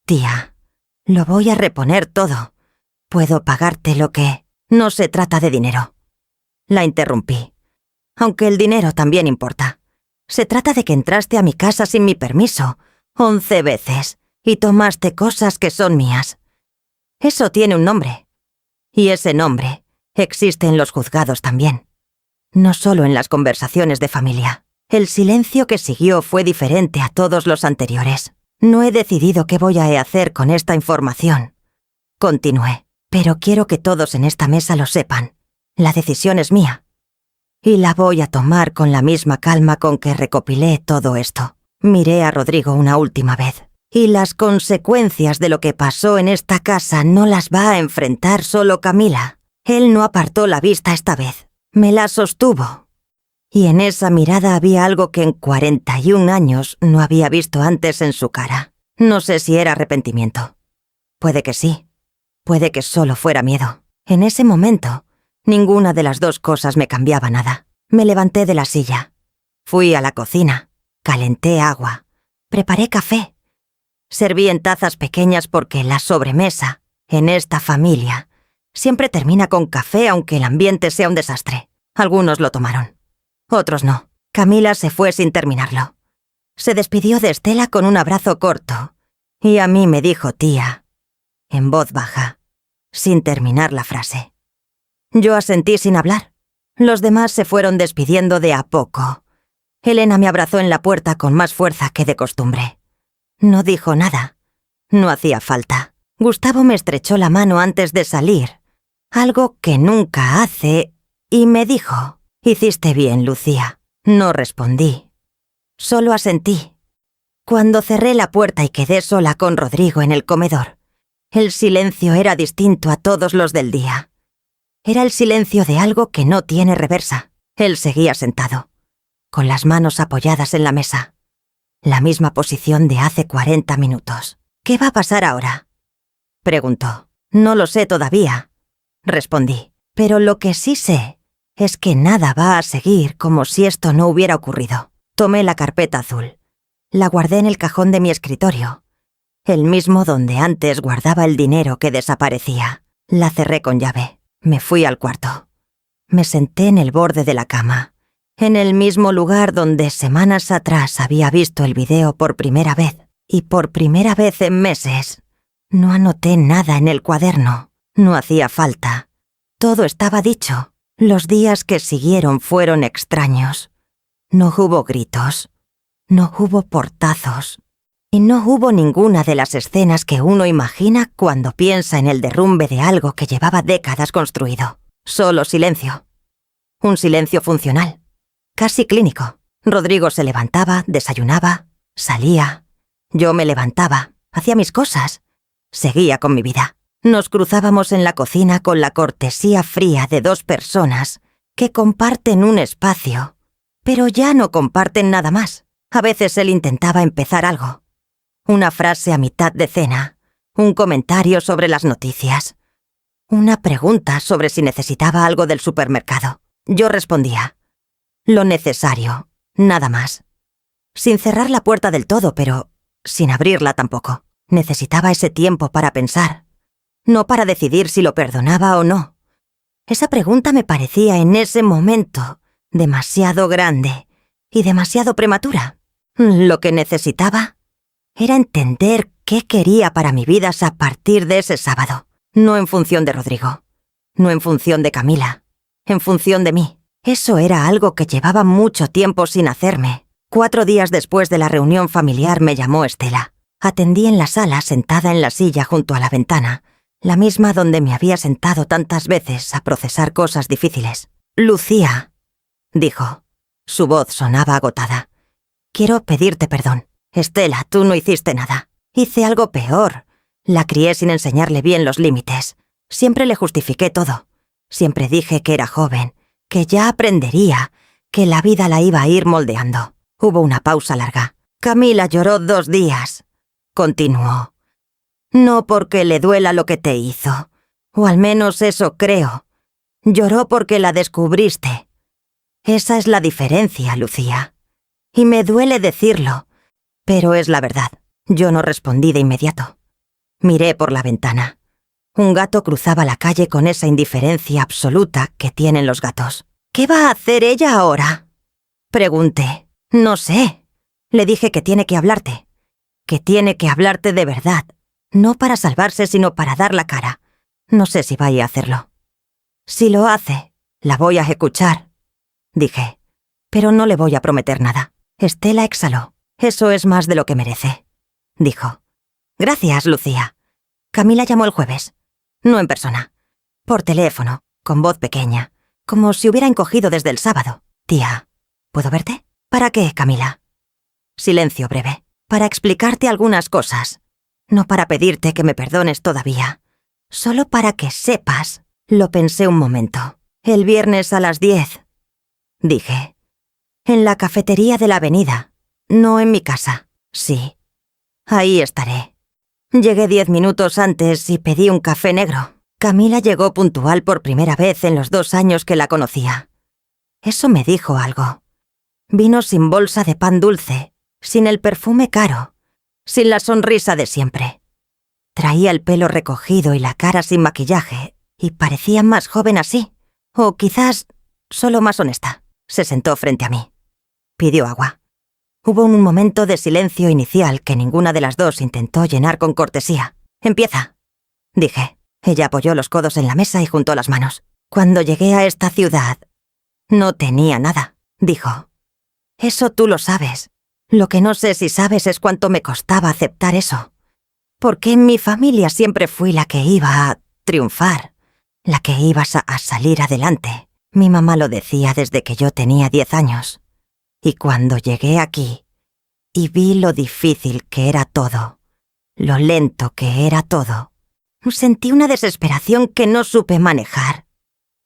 «Tía, lo voy a reponer todo. Puedo pagarte lo que... No se trata de dinero». La interrumpí. Aunque el dinero también importa. Se trata de que entraste a mi casa sin mi permiso 11 veces y tomaste cosas que son mías. Eso tiene un nombre. Y ese nombre existe en los juzgados también. No solo en las conversaciones de familia. El silencio que siguió fue diferente a todos los anteriores. No he decidido qué voy a hacer con esta información. Continué. Pero quiero que todos en esta mesa lo sepan. La decisión es mía. Y la voy a tomar con la misma calma con que recopilé todo esto. Miré a Rodrigo una última vez. Y las consecuencias de lo que pasó en esta casa no las va a enfrentar solo Camila. Él no apartó la vista esta vez. Me la sostuvo. Y en esa mirada había algo que en 41 años no había visto antes en su cara. No sé si era arrepentimiento. Puede que sí. Puede que solo fuera miedo. En ese momento, ninguna de las dos cosas me cambiaba nada. Me levanté de la silla. Fui a la cocina. Calenté agua. Preparé café. Serví en tazas pequeñas porque la sobremesa, en esta familia, siempre termina con café aunque el ambiente sea un desastre. Algunos lo tomaron. Otros no. Camila se fue sin terminarlo. Se despidió de Estela con un abrazo corto. Y a mí me dijo tía, en voz baja, sin terminar la frase. Yo asentí sin hablar. Los demás se fueron despidiendo de a poco. Elena me abrazó en la puerta con más fuerza que de costumbre. No dijo nada. No hacía falta. Gustavo me estrechó la mano antes de salir, algo que nunca hace, y me dijo: «Hiciste bien, Lucía». No respondí. Solo asentí. Cuando cerré la puerta y quedé sola con Rodrigo en el comedor, el silencio era distinto a todos los del día. Era el silencio de algo que no tiene reversa. Él seguía sentado, con las manos apoyadas en la mesa. La misma posición de hace 40 minutos. «¿Qué va a pasar ahora?», preguntó. «No lo sé todavía», respondí. «Pero lo que sí sé es que nada va a seguir como si esto no hubiera ocurrido». Tomé la carpeta azul. La guardé en el cajón de mi escritorio, el mismo donde antes guardaba el dinero que desaparecía. La cerré con llave. Me fui al cuarto. Me senté en el borde de la cama, en el mismo lugar donde semanas atrás había visto el video por primera vez, y por primera vez en meses. No anoté nada en el cuaderno. No hacía falta. Todo estaba dicho. Los días que siguieron fueron extraños. No hubo gritos. No hubo portazos. Y no hubo ninguna de las escenas que uno imagina cuando piensa en el derrumbe de algo que llevaba décadas construido. Solo silencio. Un silencio funcional. Casi clínico. Rodrigo se levantaba, desayunaba, salía. Yo me levantaba, hacía mis cosas. Seguía con mi vida. Nos cruzábamos en la cocina con la cortesía fría de 2 personas que comparten un espacio, pero ya no comparten nada más. A veces él intentaba empezar algo. Una frase a mitad de cena, un comentario sobre las noticias, una pregunta sobre si necesitaba algo del supermercado. Yo respondía: lo necesario, nada más. Sin cerrar la puerta del todo, pero sin abrirla tampoco. Necesitaba ese tiempo para pensar, no para decidir si lo perdonaba o no. Esa pregunta me parecía en ese momento demasiado grande y demasiado prematura. Lo que necesitaba era entender qué quería para mi vida a partir de ese sábado, no en función de Rodrigo, no en función de Camila, en función de mí. Eso era algo que llevaba mucho tiempo sin hacerme. 4 días después de la reunión familiar me llamó Estela. Atendí en la sala sentada en la silla junto a la ventana, la misma donde me había sentado tantas veces a procesar cosas difíciles. «Lucía», dijo. Su voz sonaba agotada. «Quiero pedirte perdón. Estela, tú no hiciste nada. Hice algo peor. La crié sin enseñarle bien los límites. Siempre le justifiqué todo. Siempre dije que era joven, que ya aprendería, que la vida la iba a ir moldeando». Hubo una pausa larga. «Camila lloró 2 días», continuó. «No porque le duela lo que te hizo, o al menos eso creo. Lloró porque la descubriste. Esa es la diferencia, Lucía. Y me duele decirlo, pero es la verdad». Yo no respondí de inmediato. Miré por la ventana. Un gato cruzaba la calle con esa indiferencia absoluta que tienen los gatos. «¿Qué va a hacer ella ahora?», pregunté. «No sé». Le dije que tiene que hablarte. Que tiene que hablarte de verdad. No para salvarse, sino para dar la cara. No sé si vaya a hacerlo. «Si lo hace, la voy a escuchar», dije. «Pero no le voy a prometer nada». Estela exhaló. «Eso es más de lo que merece», dijo. «Gracias, Lucía. Camila llamó el jueves. No en persona. Por teléfono, con voz pequeña, como si hubiera encogido desde el sábado. Tía, ¿puedo verte? ¿Para qué, Camila?» Silencio breve. «Para explicarte algunas cosas. No para pedirte que me perdones todavía. Solo para que sepas». Lo pensé un momento. «El viernes a las 10, dije. «En la cafetería de la avenida. No en mi casa. Sí. Ahí estaré». Llegué 10 minutos antes y pedí un café negro. Camila llegó puntual por primera vez en los 2 años que la conocía. Eso me dijo algo. Vino sin bolsa de pan dulce, sin el perfume caro, sin la sonrisa de siempre. Traía el pelo recogido y la cara sin maquillaje, y parecía más joven así, o quizás solo más honesta. Se sentó frente a mí. Pidió agua. Hubo un momento de silencio inicial que ninguna de las dos intentó llenar con cortesía. «Empieza», dije. Ella apoyó los codos en la mesa y juntó las manos. «Cuando llegué a esta ciudad, no tenía nada», dijo. «Eso tú lo sabes. Lo que no sé si sabes es cuánto me costaba aceptar eso. Porque en mi familia siempre fui la que iba a triunfar, la que ibas a salir adelante. Mi mamá lo decía desde que yo tenía 10 años. Y cuando llegué aquí y vi lo difícil que era todo, lo lento que era todo, sentí una desesperación que no supe manejar.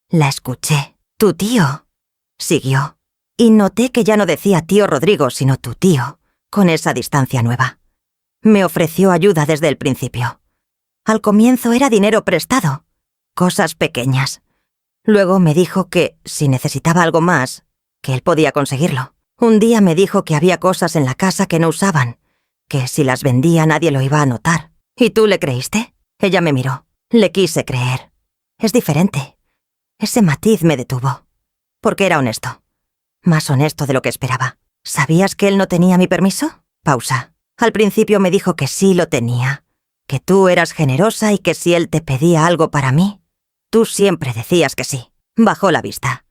La escuché. «Tu tío», siguió, y noté que ya no decía tío Rodrigo, sino tu tío, con esa distancia nueva. Me ofreció ayuda desde el principio. Al comienzo era dinero prestado, cosas pequeñas. Luego me dijo que, si necesitaba algo más, que él podía conseguirlo. Un día me dijo que había cosas en la casa que no usaban, que si las vendía nadie lo iba a notar. ¿Y tú le creíste? Ella me miró. Le quise creer. Es diferente. Ese matiz me detuvo. Porque era honesto. Más honesto de lo que esperaba. ¿Sabías que él no tenía mi permiso? Pausa. Al principio me dijo que sí lo tenía. Que tú eras generosa y que si él te pedía algo para mí, tú siempre decías que sí. Bajó la vista.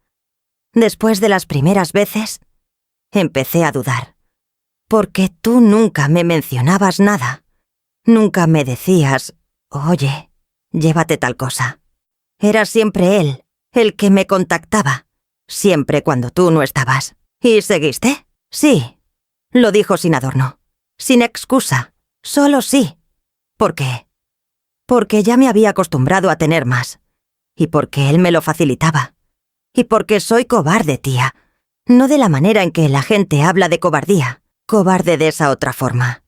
Después de las primeras veces, empecé a dudar. Porque tú nunca me mencionabas nada. Nunca me decías, «Oye, llévate tal cosa». Era siempre él, el que me contactaba. Siempre cuando tú no estabas. ¿Y seguiste? Sí. Lo dijo sin adorno. Sin excusa. Solo sí. ¿Por qué? Porque ya me había acostumbrado a tener más. Y porque él me lo facilitaba. Y porque soy cobarde, tía. No de la manera en que la gente habla de cobardía. Cobarde de esa otra forma.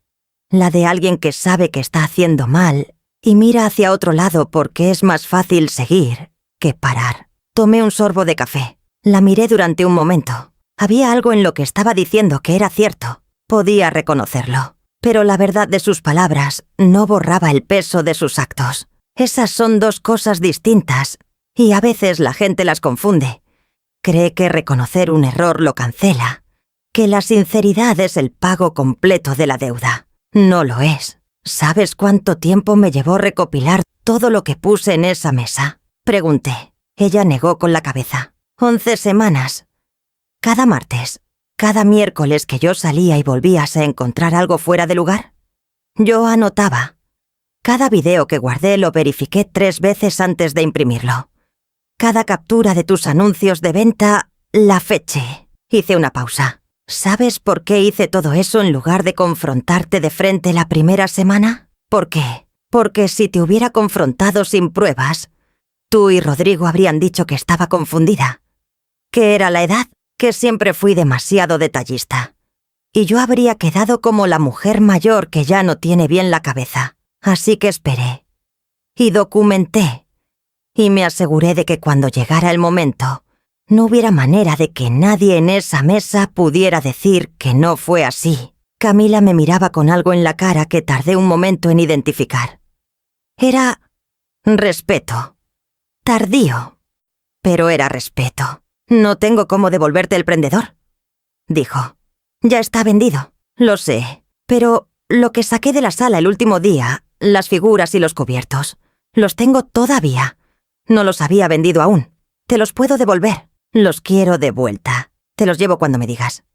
La de alguien que sabe que está haciendo mal y mira hacia otro lado porque es más fácil seguir que parar. Tomé un sorbo de café. La miré durante un momento. Había algo en lo que estaba diciendo que era cierto. Podía reconocerlo. Pero la verdad de sus palabras no borraba el peso de sus actos. Esas son 2 cosas distintas Y a veces la gente las confunde. Cree que reconocer un error lo cancela, que la sinceridad es el pago completo de la deuda. No lo es. ¿Sabes cuánto tiempo me llevó recopilar todo lo que puse en esa mesa? Pregunté. Ella negó con la cabeza. 11 semanas. Cada martes, cada miércoles que yo salía y volvías a encontrar algo fuera de lugar. Yo anotaba. Cada video que guardé lo verifiqué 3 veces antes de imprimirlo. Cada captura de tus anuncios de venta la feché. Hice una pausa. ¿Sabes por qué hice todo eso en lugar de confrontarte de frente la primera semana? ¿Por qué? Porque si te hubiera confrontado sin pruebas, tú y Rodrigo habrían dicho que estaba confundida, que era la edad, que siempre fui demasiado detallista. Y yo habría quedado como la mujer mayor que ya no tiene bien la cabeza. Así que esperé. Y documenté. Y me aseguré de que cuando llegara el momento, no hubiera manera de que nadie en esa mesa pudiera decir que no fue así. Camila me miraba con algo en la cara que tardé un momento en identificar. Era respeto. Tardío. Pero era respeto. «No tengo cómo devolverte el prendedor», dijo. «Ya está vendido, lo sé. Pero lo que saqué de la sala el último día, las figuras y los cubiertos, los tengo todavía. No los había vendido aún. Te los puedo devolver. Los quiero de vuelta. Te los llevo cuando me digas».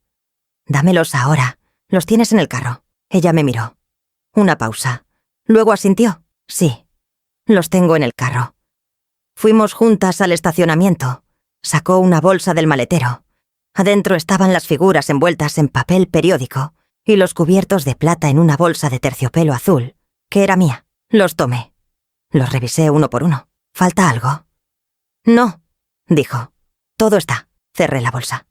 «Dámelos ahora. Los tienes en el carro». Ella me miró. Una pausa. Luego asintió. «Sí. Los tengo en el carro». Fuimos juntas al estacionamiento. Sacó una bolsa del maletero. Adentro estaban las figuras envueltas en papel periódico y los cubiertos de plata en una bolsa de terciopelo azul, que era mía. Los tomé. Los revisé uno por uno. ¿Falta algo? «No», dijo. «Todo está». Cerré la bolsa.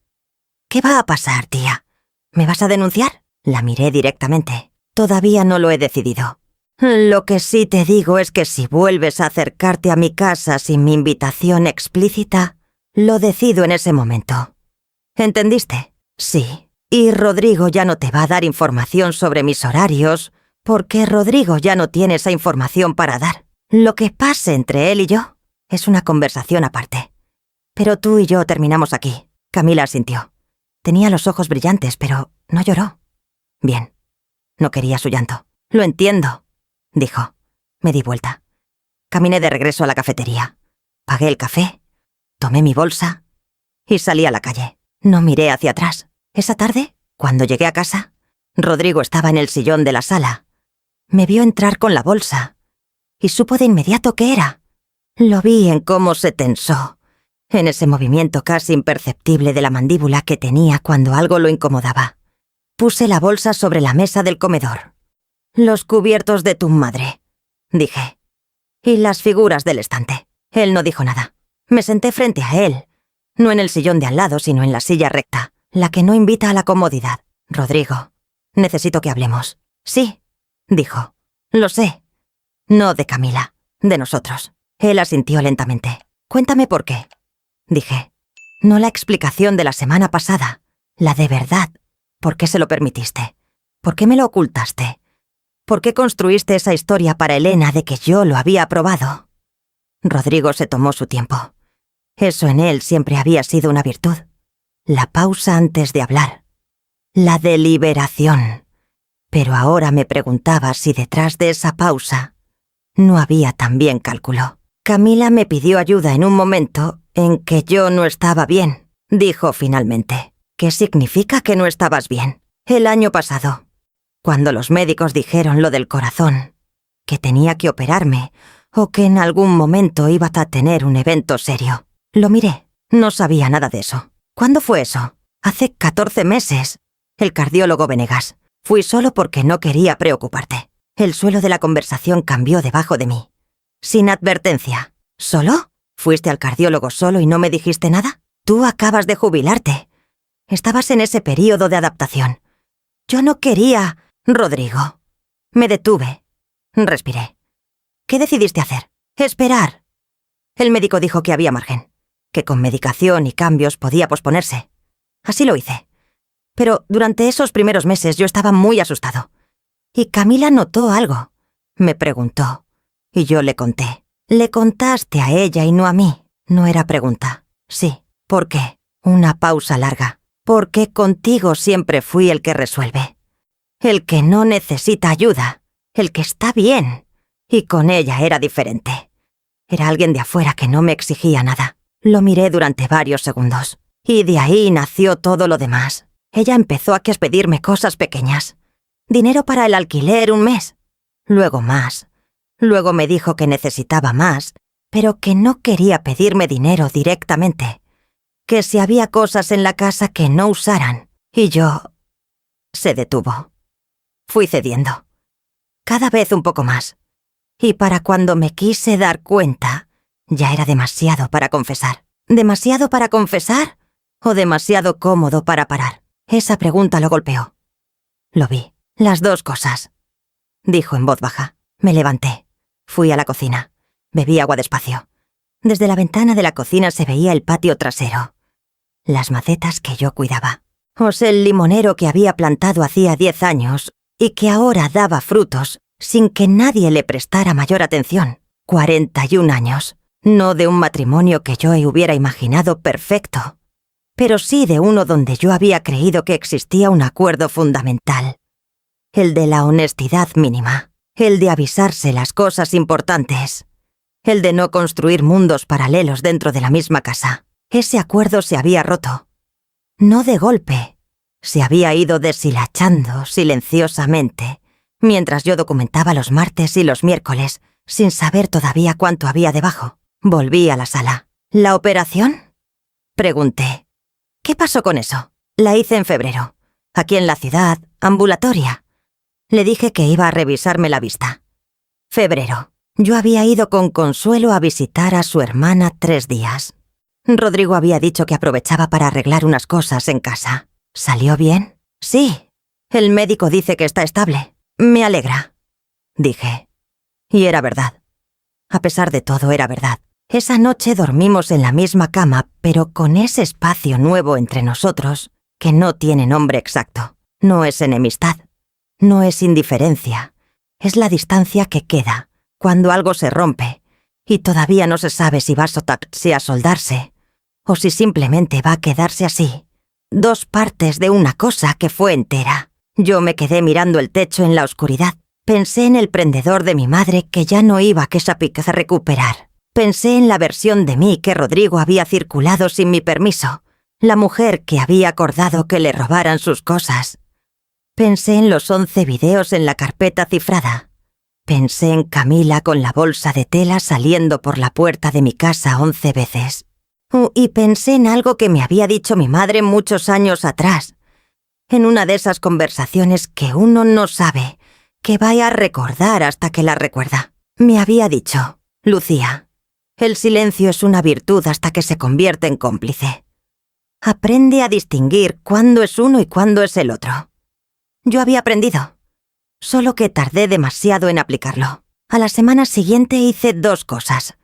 «¿Qué va a pasar, tía? ¿Me vas a denunciar?» La miré directamente. «Todavía no lo he decidido. Lo que sí te digo es que si vuelves a acercarte a mi casa sin mi invitación explícita, lo decido en ese momento. ¿Entendiste? Sí. Y Rodrigo ya no te va a dar información sobre mis horarios, porque Rodrigo ya no tiene esa información para dar. Lo que pase entre él y yo es una conversación aparte. Pero tú y yo terminamos aquí». Camila asintió. Tenía los ojos brillantes, pero no lloró. Bien. No quería su llanto. «Lo entiendo», dijo. Me di vuelta. Caminé de regreso a la cafetería. Pagué el café. Tomé mi bolsa y salí a la calle. No miré hacia atrás. Esa tarde, cuando llegué a casa, Rodrigo estaba en el sillón de la sala. Me vio entrar con la bolsa y supo de inmediato qué era. Lo vi en cómo se tensó, en ese movimiento casi imperceptible de la mandíbula que tenía cuando algo lo incomodaba. Puse la bolsa sobre la mesa del comedor. «Los cubiertos de tu madre», dije. «Y las figuras del estante». Él no dijo nada. Me senté frente a él, no en el sillón de al lado, sino en la silla recta, la que no invita a la comodidad. «Rodrigo, necesito que hablemos». «Sí», dijo. «Lo sé». «No de Camila, de nosotros». Él asintió lentamente. «Cuéntame por qué», dije. «No la explicación de la semana pasada, la de verdad. ¿Por qué se lo permitiste? ¿Por qué me lo ocultaste? ¿Por qué construiste esa historia para Elena de que yo lo había aprobado?» Rodrigo se tomó su tiempo. Eso en él siempre había sido una virtud. La pausa antes de hablar. La deliberación. Pero ahora me preguntaba si detrás de esa pausa no había también cálculo. «Camila me pidió ayuda en un momento en que yo no estaba bien», dijo finalmente. «¿Qué significa que no estabas bien?» «El año pasado, cuando los médicos dijeron lo del corazón, que tenía que operarme o que en algún momento iba a tener un evento serio. Lo miré. No sabía nada de eso». «¿Cuándo fue eso?» «Hace 14 meses. El cardiólogo Venegas. Fui solo porque no quería preocuparte». El suelo de la conversación cambió debajo de mí. Sin advertencia. ¿Solo? ¿Fuiste al cardiólogo solo y no me dijiste nada? Tú acabas de jubilarte. Estabas en ese período de adaptación. Yo no quería... Rodrigo. Me detuve. Respiré. ¿Qué decidiste hacer? Esperar. El médico dijo que había margen, que con medicación y cambios podía posponerse. Así lo hice. Pero durante esos primeros meses yo estaba muy asustado. Y Camila notó algo. Me preguntó. Y yo le conté. «Le contaste a ella y no a mí». No era pregunta. Sí. ¿Por qué? Una pausa larga. Porque contigo siempre fui el que resuelve. El que no necesita ayuda. El que está bien. Y con ella era diferente. Era alguien de afuera que no me exigía nada. Lo miré durante varios segundos. Y de ahí nació todo lo demás. Ella empezó a pedirme cosas pequeñas. Dinero para el alquiler un mes. Luego más. Luego me dijo que necesitaba más, pero que no quería pedirme dinero directamente. Que si había cosas en la casa que no usaran. Y yo... Se detuvo. Fui cediendo. Cada vez un poco más. Y para cuando me quise dar cuenta, ya era demasiado para confesar. ¿Demasiado para confesar? ¿O demasiado cómodo para parar? Esa pregunta lo golpeó. Lo vi. Las dos cosas. Dijo en voz baja. Me levanté. Fui a la cocina. Bebí agua despacio. Desde la ventana de la cocina se veía el patio trasero. Las macetas que yo cuidaba. El limonero que había plantado hacía 10 años y que ahora daba frutos sin que nadie le prestara mayor atención. 41 años. No de un matrimonio que yo hubiera imaginado perfecto, pero sí de uno donde yo había creído que existía un acuerdo fundamental. El de la honestidad mínima. El de avisarse las cosas importantes. El de no construir mundos paralelos dentro de la misma casa. Ese acuerdo se había roto. No de golpe. Se había ido deshilachando silenciosamente, mientras yo documentaba los martes y los miércoles, sin saber todavía cuánto había debajo. Volví a la sala. ¿La operación? Pregunté. ¿Qué pasó con eso? La hice en febrero. Aquí en la ciudad, ambulatoria. Le dije que iba a revisarme la vista. Febrero. Yo había ido con Consuelo a visitar a su hermana 3 días. Rodrigo había dicho que aprovechaba para arreglar unas cosas en casa. ¿Salió bien? Sí. El médico dice que está estable. Me alegra, dije. Y era verdad. A pesar de todo, era verdad. Esa noche dormimos en la misma cama, pero con ese espacio nuevo entre nosotros, que no tiene nombre exacto. No es enemistad. No es indiferencia. Es la distancia que queda cuando algo se rompe y todavía no se sabe si va a soldarse o si simplemente va a quedarse así. 2 partes de una cosa que fue entera. Yo me quedé mirando el techo en la oscuridad. Pensé en el prendedor de mi madre que ya no iba a recuperar. Pensé en la versión de mí que Rodrigo había circulado sin mi permiso. La mujer que había acordado que le robaran sus cosas. Pensé en los 11 videos en la carpeta cifrada. Pensé en Camila con la bolsa de tela saliendo por la puerta de mi casa 11 veces. Y pensé en algo que me había dicho mi madre muchos años atrás. En una de esas conversaciones que uno no sabe, que vaya a recordar hasta que la recuerda. Me había dicho, Lucía, el silencio es una virtud hasta que se convierte en cómplice. Aprende a distinguir cuándo es uno y cuándo es el otro. Yo había aprendido, solo que tardé demasiado en aplicarlo. A la semana siguiente hice 2 cosas.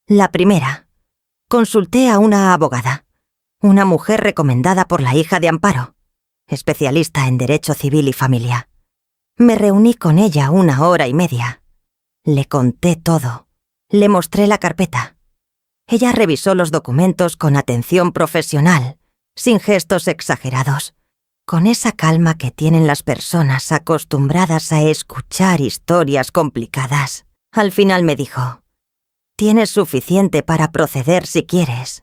La primera, consulté a una abogada, una mujer recomendada por la hija de Amparo, especialista en Derecho Civil y Familia. Me reuní con ella 1 hora y media. Le conté todo. Le mostré la carpeta. Ella revisó los documentos con atención profesional, sin gestos exagerados, con esa calma que tienen las personas acostumbradas a escuchar historias complicadas. Al final me dijo, «Tienes suficiente para proceder si quieres.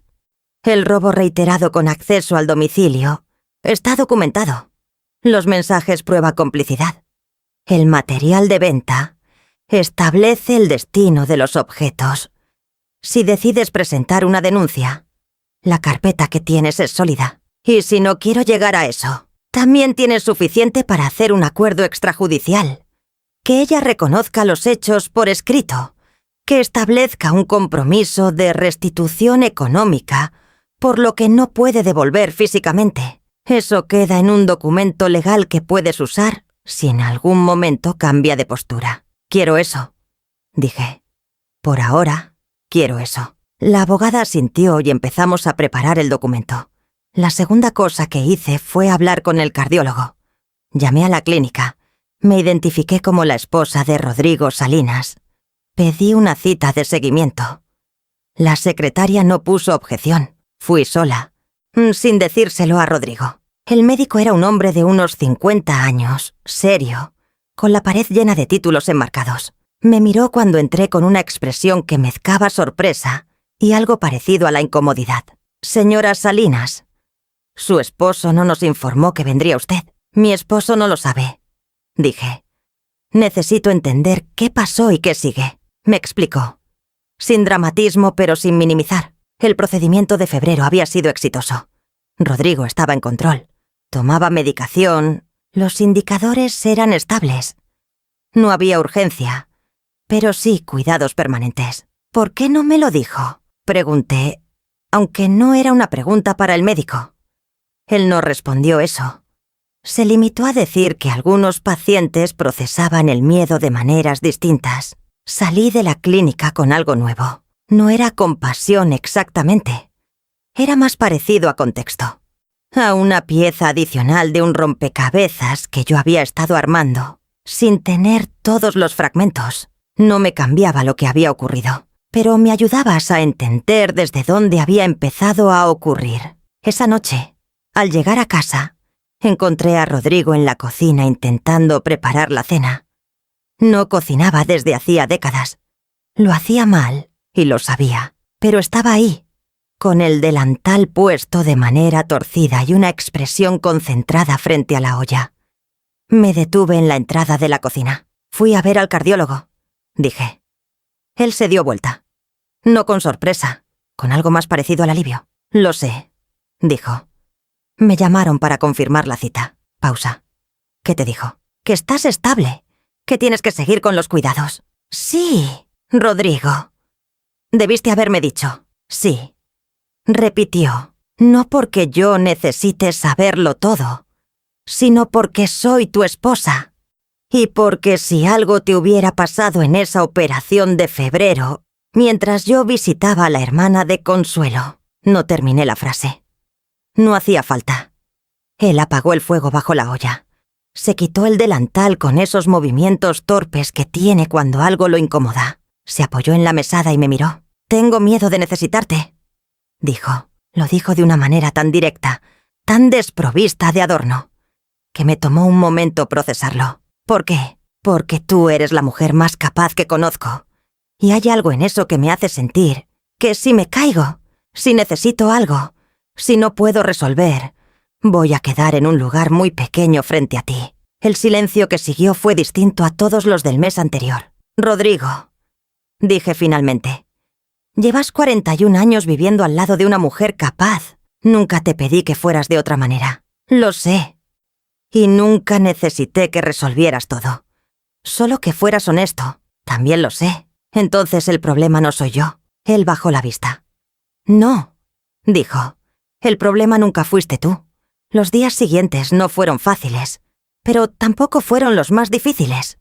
El robo reiterado con acceso al domicilio está documentado. Los mensajes prueba complicidad. El material de venta establece el destino de los objetos. Si decides presentar una denuncia, la carpeta que tienes es sólida. Y si no quiero llegar a eso, también tienes suficiente para hacer un acuerdo extrajudicial. Que ella reconozca los hechos por escrito, que establezca un compromiso de restitución económica por lo que no puede devolver físicamente. Eso queda en un documento legal que puedes usar si en algún momento cambia de postura. Quiero eso, dije. Por ahora, quiero eso. La abogada asintió y empezamos a preparar el documento. La segunda cosa que hice fue hablar con el cardiólogo. Llamé a la clínica. Me identifiqué como la esposa de Rodrigo Salinas. Pedí una cita de seguimiento. La secretaria no puso objeción. Fui sola, sin decírselo a Rodrigo. El médico era un hombre de unos 50 años, serio, con la pared llena de títulos enmarcados. Me miró cuando entré con una expresión que mezclaba sorpresa y algo parecido a la incomodidad. «Señora Salinas, su esposo no nos informó que vendría usted». «Mi esposo no lo sabe», dije. «Necesito entender qué pasó y qué sigue». Me explicó. Sin dramatismo, pero sin minimizar. El procedimiento de febrero había sido exitoso. Rodrigo estaba en control. Tomaba medicación. Los indicadores eran estables. No había urgencia, pero sí cuidados permanentes. «¿Por qué no me lo dijo?», pregunté, aunque no era una pregunta para el médico. Él no respondió eso. Se limitó a decir que algunos pacientes procesaban el miedo de maneras distintas. Salí de la clínica con algo nuevo. No era compasión exactamente. Era más parecido a contexto. A una pieza adicional de un rompecabezas que yo había estado armando, sin tener todos los fragmentos. No me cambiaba lo que había ocurrido, pero me ayudabas a entender desde dónde había empezado a ocurrir. Esa noche, al llegar a casa, encontré a Rodrigo en la cocina intentando preparar la cena. No cocinaba desde hacía décadas. Lo hacía mal, y lo sabía, pero estaba ahí, con el delantal puesto de manera torcida y una expresión concentrada frente a la olla. Me detuve en la entrada de la cocina. «Fui a ver al cardiólogo», dije. Él se dio vuelta. No con sorpresa, con algo más parecido al alivio. «Lo sé», dijo. «Me llamaron para confirmar la cita». Pausa. «¿Qué te dijo?» «Que estás estable, que tienes que seguir con los cuidados». «Sí, Rodrigo». «Debiste haberme dicho». «Sí». Repitió. «No porque yo necesite saberlo todo, sino porque soy tu esposa. Y porque si algo te hubiera pasado en esa operación de febrero, mientras yo visitaba a la hermana de Consuelo». No terminé la frase. No hacía falta. Él apagó el fuego bajo la olla. Se quitó el delantal con esos movimientos torpes que tiene cuando algo lo incomoda. Se apoyó en la mesada y me miró. «Tengo miedo de necesitarte», dijo. Lo dijo de una manera tan directa, tan desprovista de adorno, que me tomó un momento procesarlo. «¿Por qué?» «Porque tú eres la mujer más capaz que conozco. Y hay algo en eso que me hace sentir que si me caigo, si necesito algo, si no puedo resolver, voy a quedar en un lugar muy pequeño frente a ti». El silencio que siguió fue distinto a todos los del mes anterior. «Rodrigo», dije finalmente, «llevas 41 años viviendo al lado de una mujer capaz. Nunca te pedí que fueras de otra manera. Lo sé. Y nunca necesité que resolvieras todo. Solo que fueras honesto. También lo sé. Entonces el problema no soy yo». Él bajó la vista. «No», dijo, «el problema nunca fuiste tú. Los días siguientes no fueron fáciles, pero tampoco fueron los más difíciles.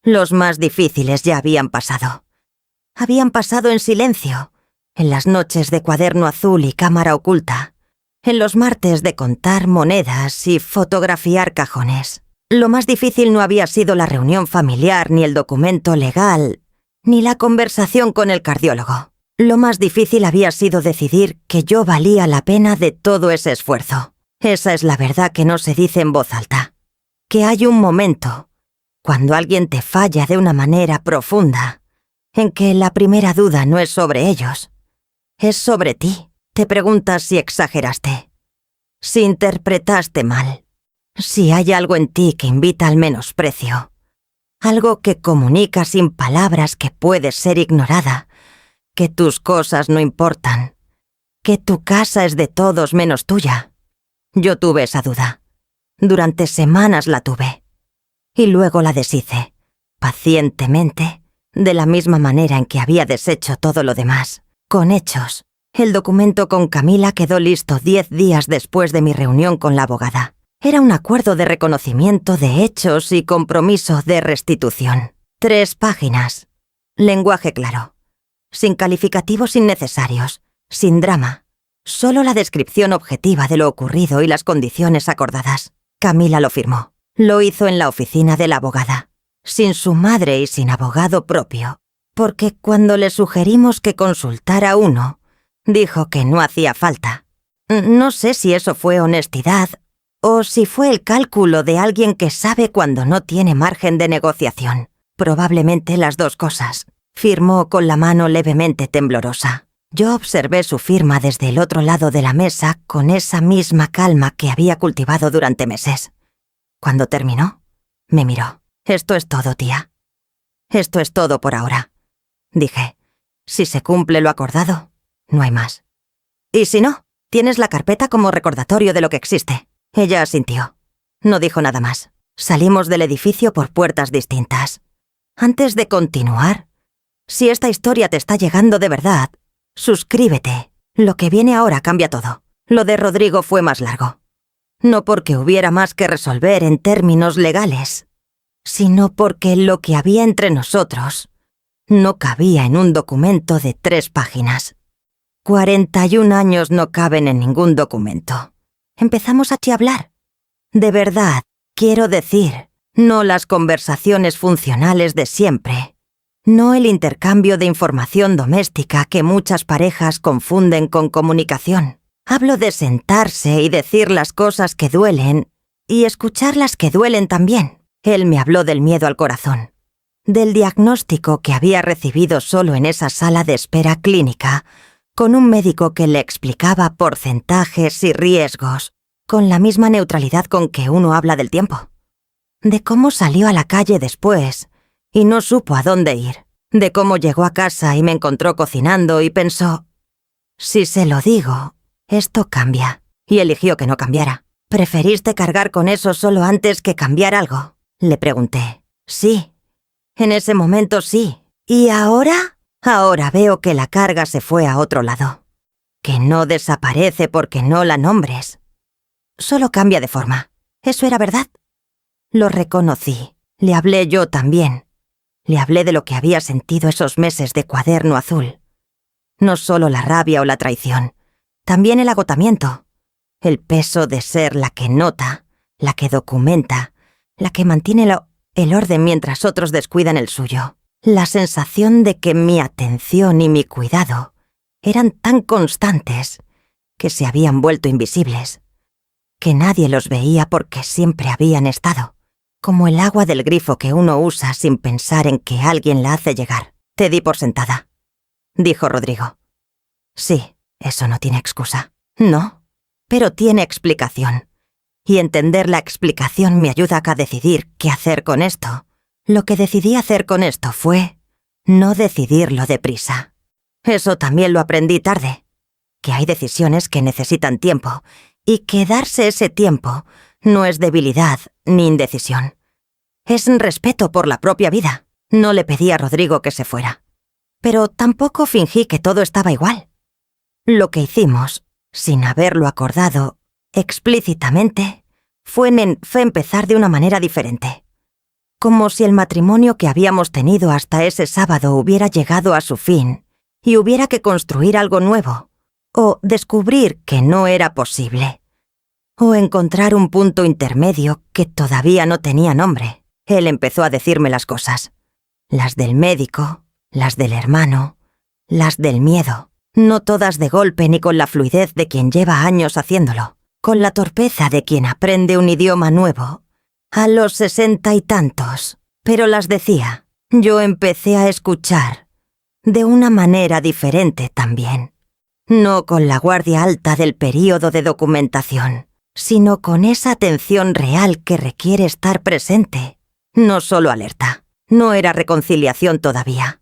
Los más difíciles ya habían pasado. Habían pasado en silencio, en las noches de cuaderno azul y cámara oculta, en los martes de contar monedas y fotografiar cajones. Lo más difícil no había sido la reunión familiar, ni el documento legal, ni la conversación con el cardiólogo. Lo más difícil había sido decidir que yo valía la pena de todo ese esfuerzo. Esa es la verdad que no se dice en voz alta. Que hay un momento, cuando alguien te falla de una manera profunda, en que la primera duda no es sobre ellos, es sobre ti. Te preguntas si exageraste, si interpretaste mal, si hay algo en ti que invita al menosprecio, algo que comunica sin palabras que puede ser ignorada, que tus cosas no importan, que tu casa es de todos menos tuya. Yo tuve esa duda. Durante semanas la tuve. Y luego la deshice, pacientemente, de la misma manera en que había deshecho todo lo demás, con hechos. El documento con Camila quedó listo 10 días después de mi reunión con la abogada. Era un acuerdo de reconocimiento de hechos y compromiso de restitución. 3 páginas. Lenguaje claro. Sin calificativos innecesarios. Sin drama. Solo la descripción objetiva de lo ocurrido y las condiciones acordadas. Camila lo firmó. Lo hizo en la oficina de la abogada, sin su madre y sin abogado propio. porque cuando le sugerimos que consultara uno, dijo que no hacía falta. No sé si eso fue honestidad o si fue el cálculo de alguien que sabe cuando no tiene margen de negociación. Probablemente las dos cosas. Firmó con la mano levemente temblorosa. Yo observé su firma desde el otro lado de la mesa con esa misma calma que había cultivado durante meses. Cuando terminó, me miró. «Esto es todo, tía. Esto es todo por ahora», dije. «Si se cumple lo acordado, no hay más. Y si no, tienes la carpeta como recordatorio de lo que existe». Ella asintió. No dijo nada más. Salimos del edificio por puertas distintas. Antes de continuar, si esta historia te está llegando de verdad, suscríbete. Lo que viene ahora cambia todo. Lo de Rodrigo fue más largo. No porque hubiera más que resolver en términos legales, sino porque lo que había entre nosotros no cabía en un documento de 3 páginas. 41 años no caben en ningún documento. Empezamos a chihablar. De verdad, quiero decir, no las conversaciones funcionales de siempre. No el intercambio de información doméstica que muchas parejas confunden con comunicación. Hablo de sentarse y decir las cosas que duelen y escuchar las que duelen también. Él me habló del miedo al corazón, del diagnóstico que había recibido solo en esa sala de espera clínica, con un médico que le explicaba porcentajes y riesgos, con la misma neutralidad con que uno habla del tiempo. De cómo salió a la calle después y no supo a dónde ir. De cómo llegó a casa y me encontró cocinando y pensó, si se lo digo, esto cambia. Y eligió que no cambiara. ¿Preferiste cargar con eso solo antes que cambiar algo? Le pregunté. Sí. En ese momento sí. ¿Y ahora? Ahora veo que la carga se fue a otro lado. Que no desaparece porque no la nombres. Solo cambia de forma. ¿Eso era verdad? Lo reconocí. Le hablé yo también. Le hablé de lo que había sentido esos meses de Cuaderno Azul. No solo la rabia o la traición, también el agotamiento. El peso de ser la que nota, la que documenta, la que mantiene el orden mientras otros descuidan el suyo. La sensación de que mi atención y mi cuidado eran tan constantes que se habían vuelto invisibles, que nadie los veía porque siempre habían estado, como el agua del grifo que uno usa sin pensar en que alguien la hace llegar. Te di por sentada, dijo Rodrigo. Sí, eso no tiene excusa. No, pero tiene explicación. Y entender la explicación me ayuda a decidir qué hacer con esto. Lo que decidí hacer con esto fue no decidirlo deprisa. Eso también lo aprendí tarde, que hay decisiones que necesitan tiempo y que darse ese tiempo no es debilidad ni indecisión. Es respeto por la propia vida. No le pedí a Rodrigo que se fuera, pero tampoco fingí que todo estaba igual. Lo que hicimos, sin haberlo acordado explícitamente, fue empezar de una manera diferente. Como si el matrimonio que habíamos tenido hasta ese sábado hubiera llegado a su fin y hubiera que construir algo nuevo, o descubrir que no era posible, o encontrar un punto intermedio que todavía no tenía nombre. Él empezó a decirme las cosas, las del médico, las del hermano, las del miedo, no todas de golpe ni con la fluidez de quien lleva años haciéndolo, con la torpeza de quien aprende un idioma nuevo a los 60 y tantos, pero las decía. Yo empecé a escuchar de una manera diferente también, no con la guardia alta del período de documentación, sino con esa atención real que requiere estar presente, no solo alerta. No era reconciliación todavía.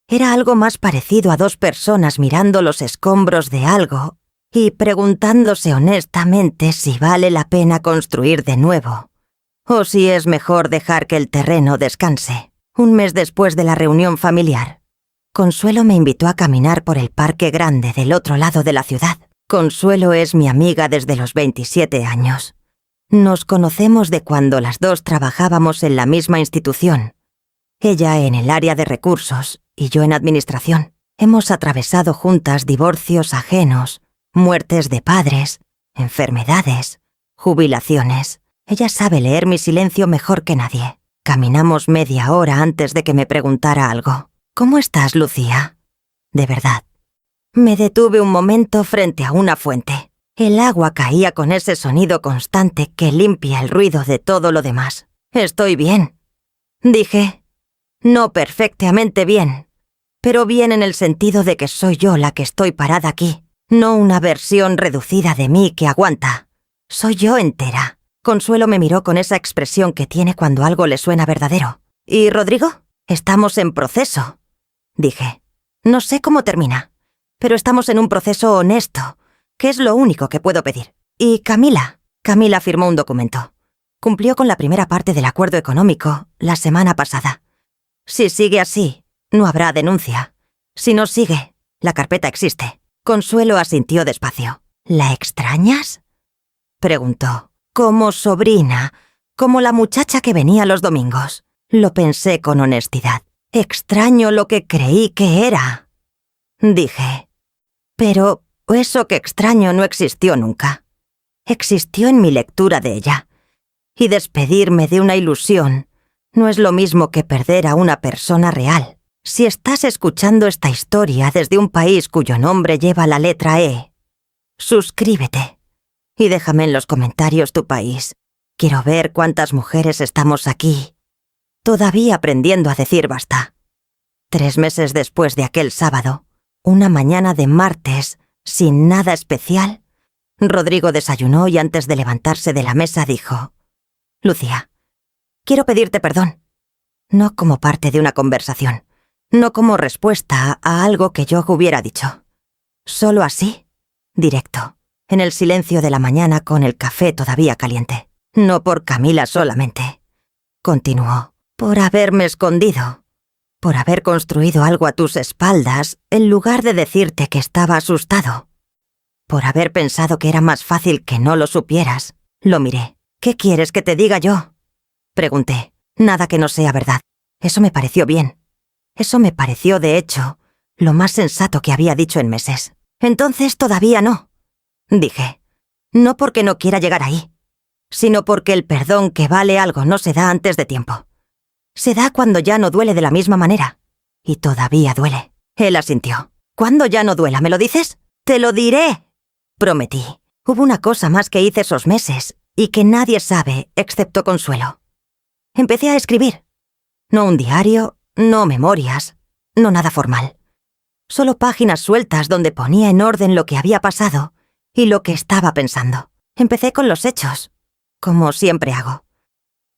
Era algo más parecido a dos personas mirando los escombros de algo y preguntándose honestamente si vale la pena construir de nuevo, o si es mejor dejar que el terreno descanse. Un mes después de la reunión familiar, Consuelo me invitó a caminar por el parque grande del otro lado de la ciudad. Consuelo es mi amiga desde los 27 años. Nos conocemos de cuando las dos trabajábamos en la misma institución. Ella en el área de recursos y yo en administración. Hemos atravesado juntas divorcios ajenos, muertes de padres, enfermedades, jubilaciones. Ella sabe leer mi silencio mejor que nadie. Caminamos media hora antes de que me preguntara algo. ¿Cómo estás, Lucía? De verdad. Me detuve un momento frente a una fuente. El agua caía con ese sonido constante que limpia el ruido de todo lo demás. Estoy bien, dije. No perfectamente bien, pero bien en el sentido de que soy yo la que estoy parada aquí, no una versión reducida de mí que aguanta. Soy yo entera. Consuelo me miró con esa expresión que tiene cuando algo le suena verdadero. ¿Y Rodrigo? Estamos en proceso, dije. No sé cómo termina, pero estamos en un proceso honesto, que es lo único que puedo pedir. ¿Y Camila? Camila firmó un documento. Cumplió con la primera parte del acuerdo económico la semana pasada. Si sigue así, no habrá denuncia. Si no sigue, la carpeta existe. Consuelo asintió despacio. ¿La extrañas?, preguntó. Como sobrina, como la muchacha que venía los domingos. Lo pensé con honestidad. Extraño lo que creí que era, dije. Pero eso que extraño no existió nunca. Existió en mi lectura de ella. Y despedirme de una ilusión no es lo mismo que perder a una persona real. Si estás escuchando esta historia desde un país cuyo nombre lleva la letra E, suscríbete y déjame en los comentarios tu país. Quiero ver cuántas mujeres estamos aquí, todavía aprendiendo a decir basta. 3 meses después de aquel sábado, una mañana de martes, sin nada especial, Rodrigo desayunó y antes de levantarse de la mesa dijo: Lucía, quiero pedirte perdón. No como parte de una conversación, no como respuesta a algo que yo hubiera dicho. Solo así, directo, en el silencio de la mañana con el café todavía caliente. No por Camila solamente, continuó, por haberme escondido, por haber construido algo a tus espaldas en lugar de decirte que estaba asustado, por haber pensado que era más fácil que no lo supieras. Lo miré. ¿Qué quieres que te diga yo?, pregunté. Nada que no sea verdad. Eso me pareció bien. Eso me pareció, de hecho, lo más sensato que había dicho en meses. Entonces todavía no, dije. No porque no quiera llegar ahí, sino porque el perdón que vale algo no se da antes de tiempo. Se da cuando ya no duele de la misma manera. Y todavía duele. Él asintió. ¿Cuándo ya no duela, me lo dices? Te lo diré, prometí. Hubo una cosa más que hice esos meses y que nadie sabe excepto Consuelo. Empecé a escribir. No un diario, no memorias, no nada formal. Solo páginas sueltas donde ponía en orden lo que había pasado y lo que estaba pensando. Empecé con los hechos, como siempre hago.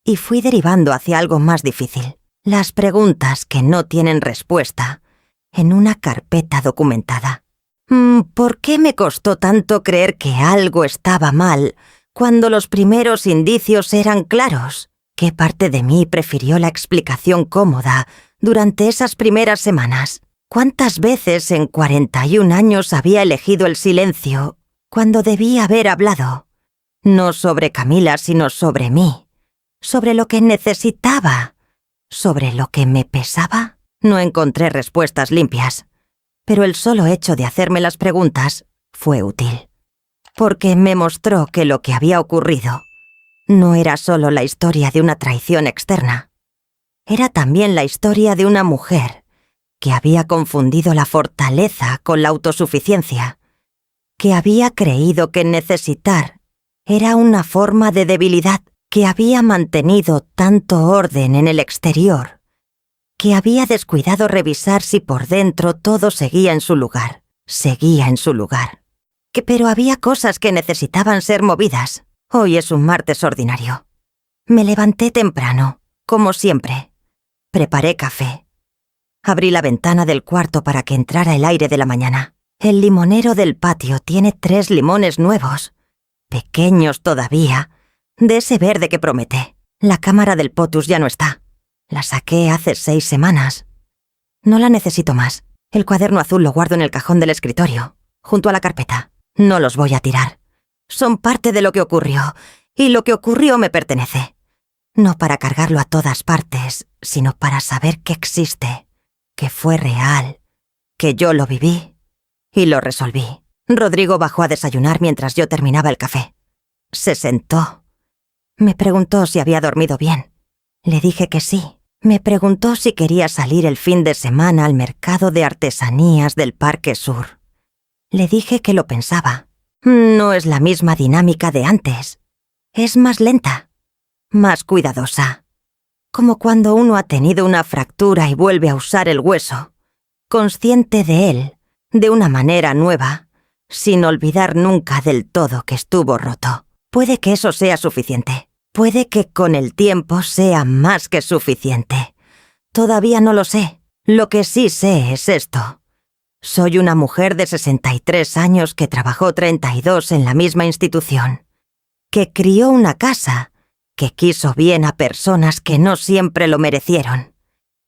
Y fui derivando hacia algo más difícil. Las preguntas que no tienen respuesta en una carpeta documentada. ¿Por qué me costó tanto creer que algo estaba mal cuando los primeros indicios eran claros? ¿Qué parte de mí prefirió la explicación cómoda durante esas primeras semanas? ¿Cuántas veces en 41 años había elegido el silencio cuando debía haber hablado? No sobre Camila, sino sobre mí, sobre lo que necesitaba, sobre lo que me pesaba. No encontré respuestas limpias, pero el solo hecho de hacerme las preguntas fue útil, porque me mostró que lo que había ocurrido no era solo la historia de una traición externa, era también la historia de una mujer que había confundido la fortaleza con la autosuficiencia, que había creído que necesitar era una forma de debilidad, que había mantenido tanto orden en el exterior, que había descuidado revisar si por dentro todo seguía en su lugar, pero había cosas que necesitaban ser movidas. Hoy es un martes ordinario. Me levanté temprano, como siempre. Preparé café. Abrí la ventana del cuarto para que entrara el aire de la mañana. El limonero del patio tiene 3 limones nuevos, pequeños todavía, de ese verde que promete. La cámara del Potus ya no está. La saqué hace 6 semanas. No la necesito más. El cuaderno azul lo guardo en el cajón del escritorio, junto a la carpeta. No los voy a tirar. Son parte de lo que ocurrió, y lo que ocurrió me pertenece. No para cargarlo a todas partes, sino para saber que existe, que fue real, que yo lo viví y lo resolví. Rodrigo bajó a desayunar mientras yo terminaba el café. Se sentó. Me preguntó si había dormido bien. Le dije que sí, Me preguntó si quería salir el fin de semana al mercado de artesanías del Parque Sur. Le dije que lo pensaba. No es la misma dinámica de antes. Es más lenta, más cuidadosa. Como cuando uno ha tenido una fractura y vuelve a usar el hueso, consciente de él, de una manera nueva, sin olvidar nunca del todo que estuvo roto. Puede que eso sea suficiente. Puede que con el tiempo sea más que suficiente. Todavía no lo sé. Lo que sí sé es esto. Soy una mujer de 63 años que trabajó 32 en la misma institución, que crió una casa, que quiso bien a personas que no siempre lo merecieron,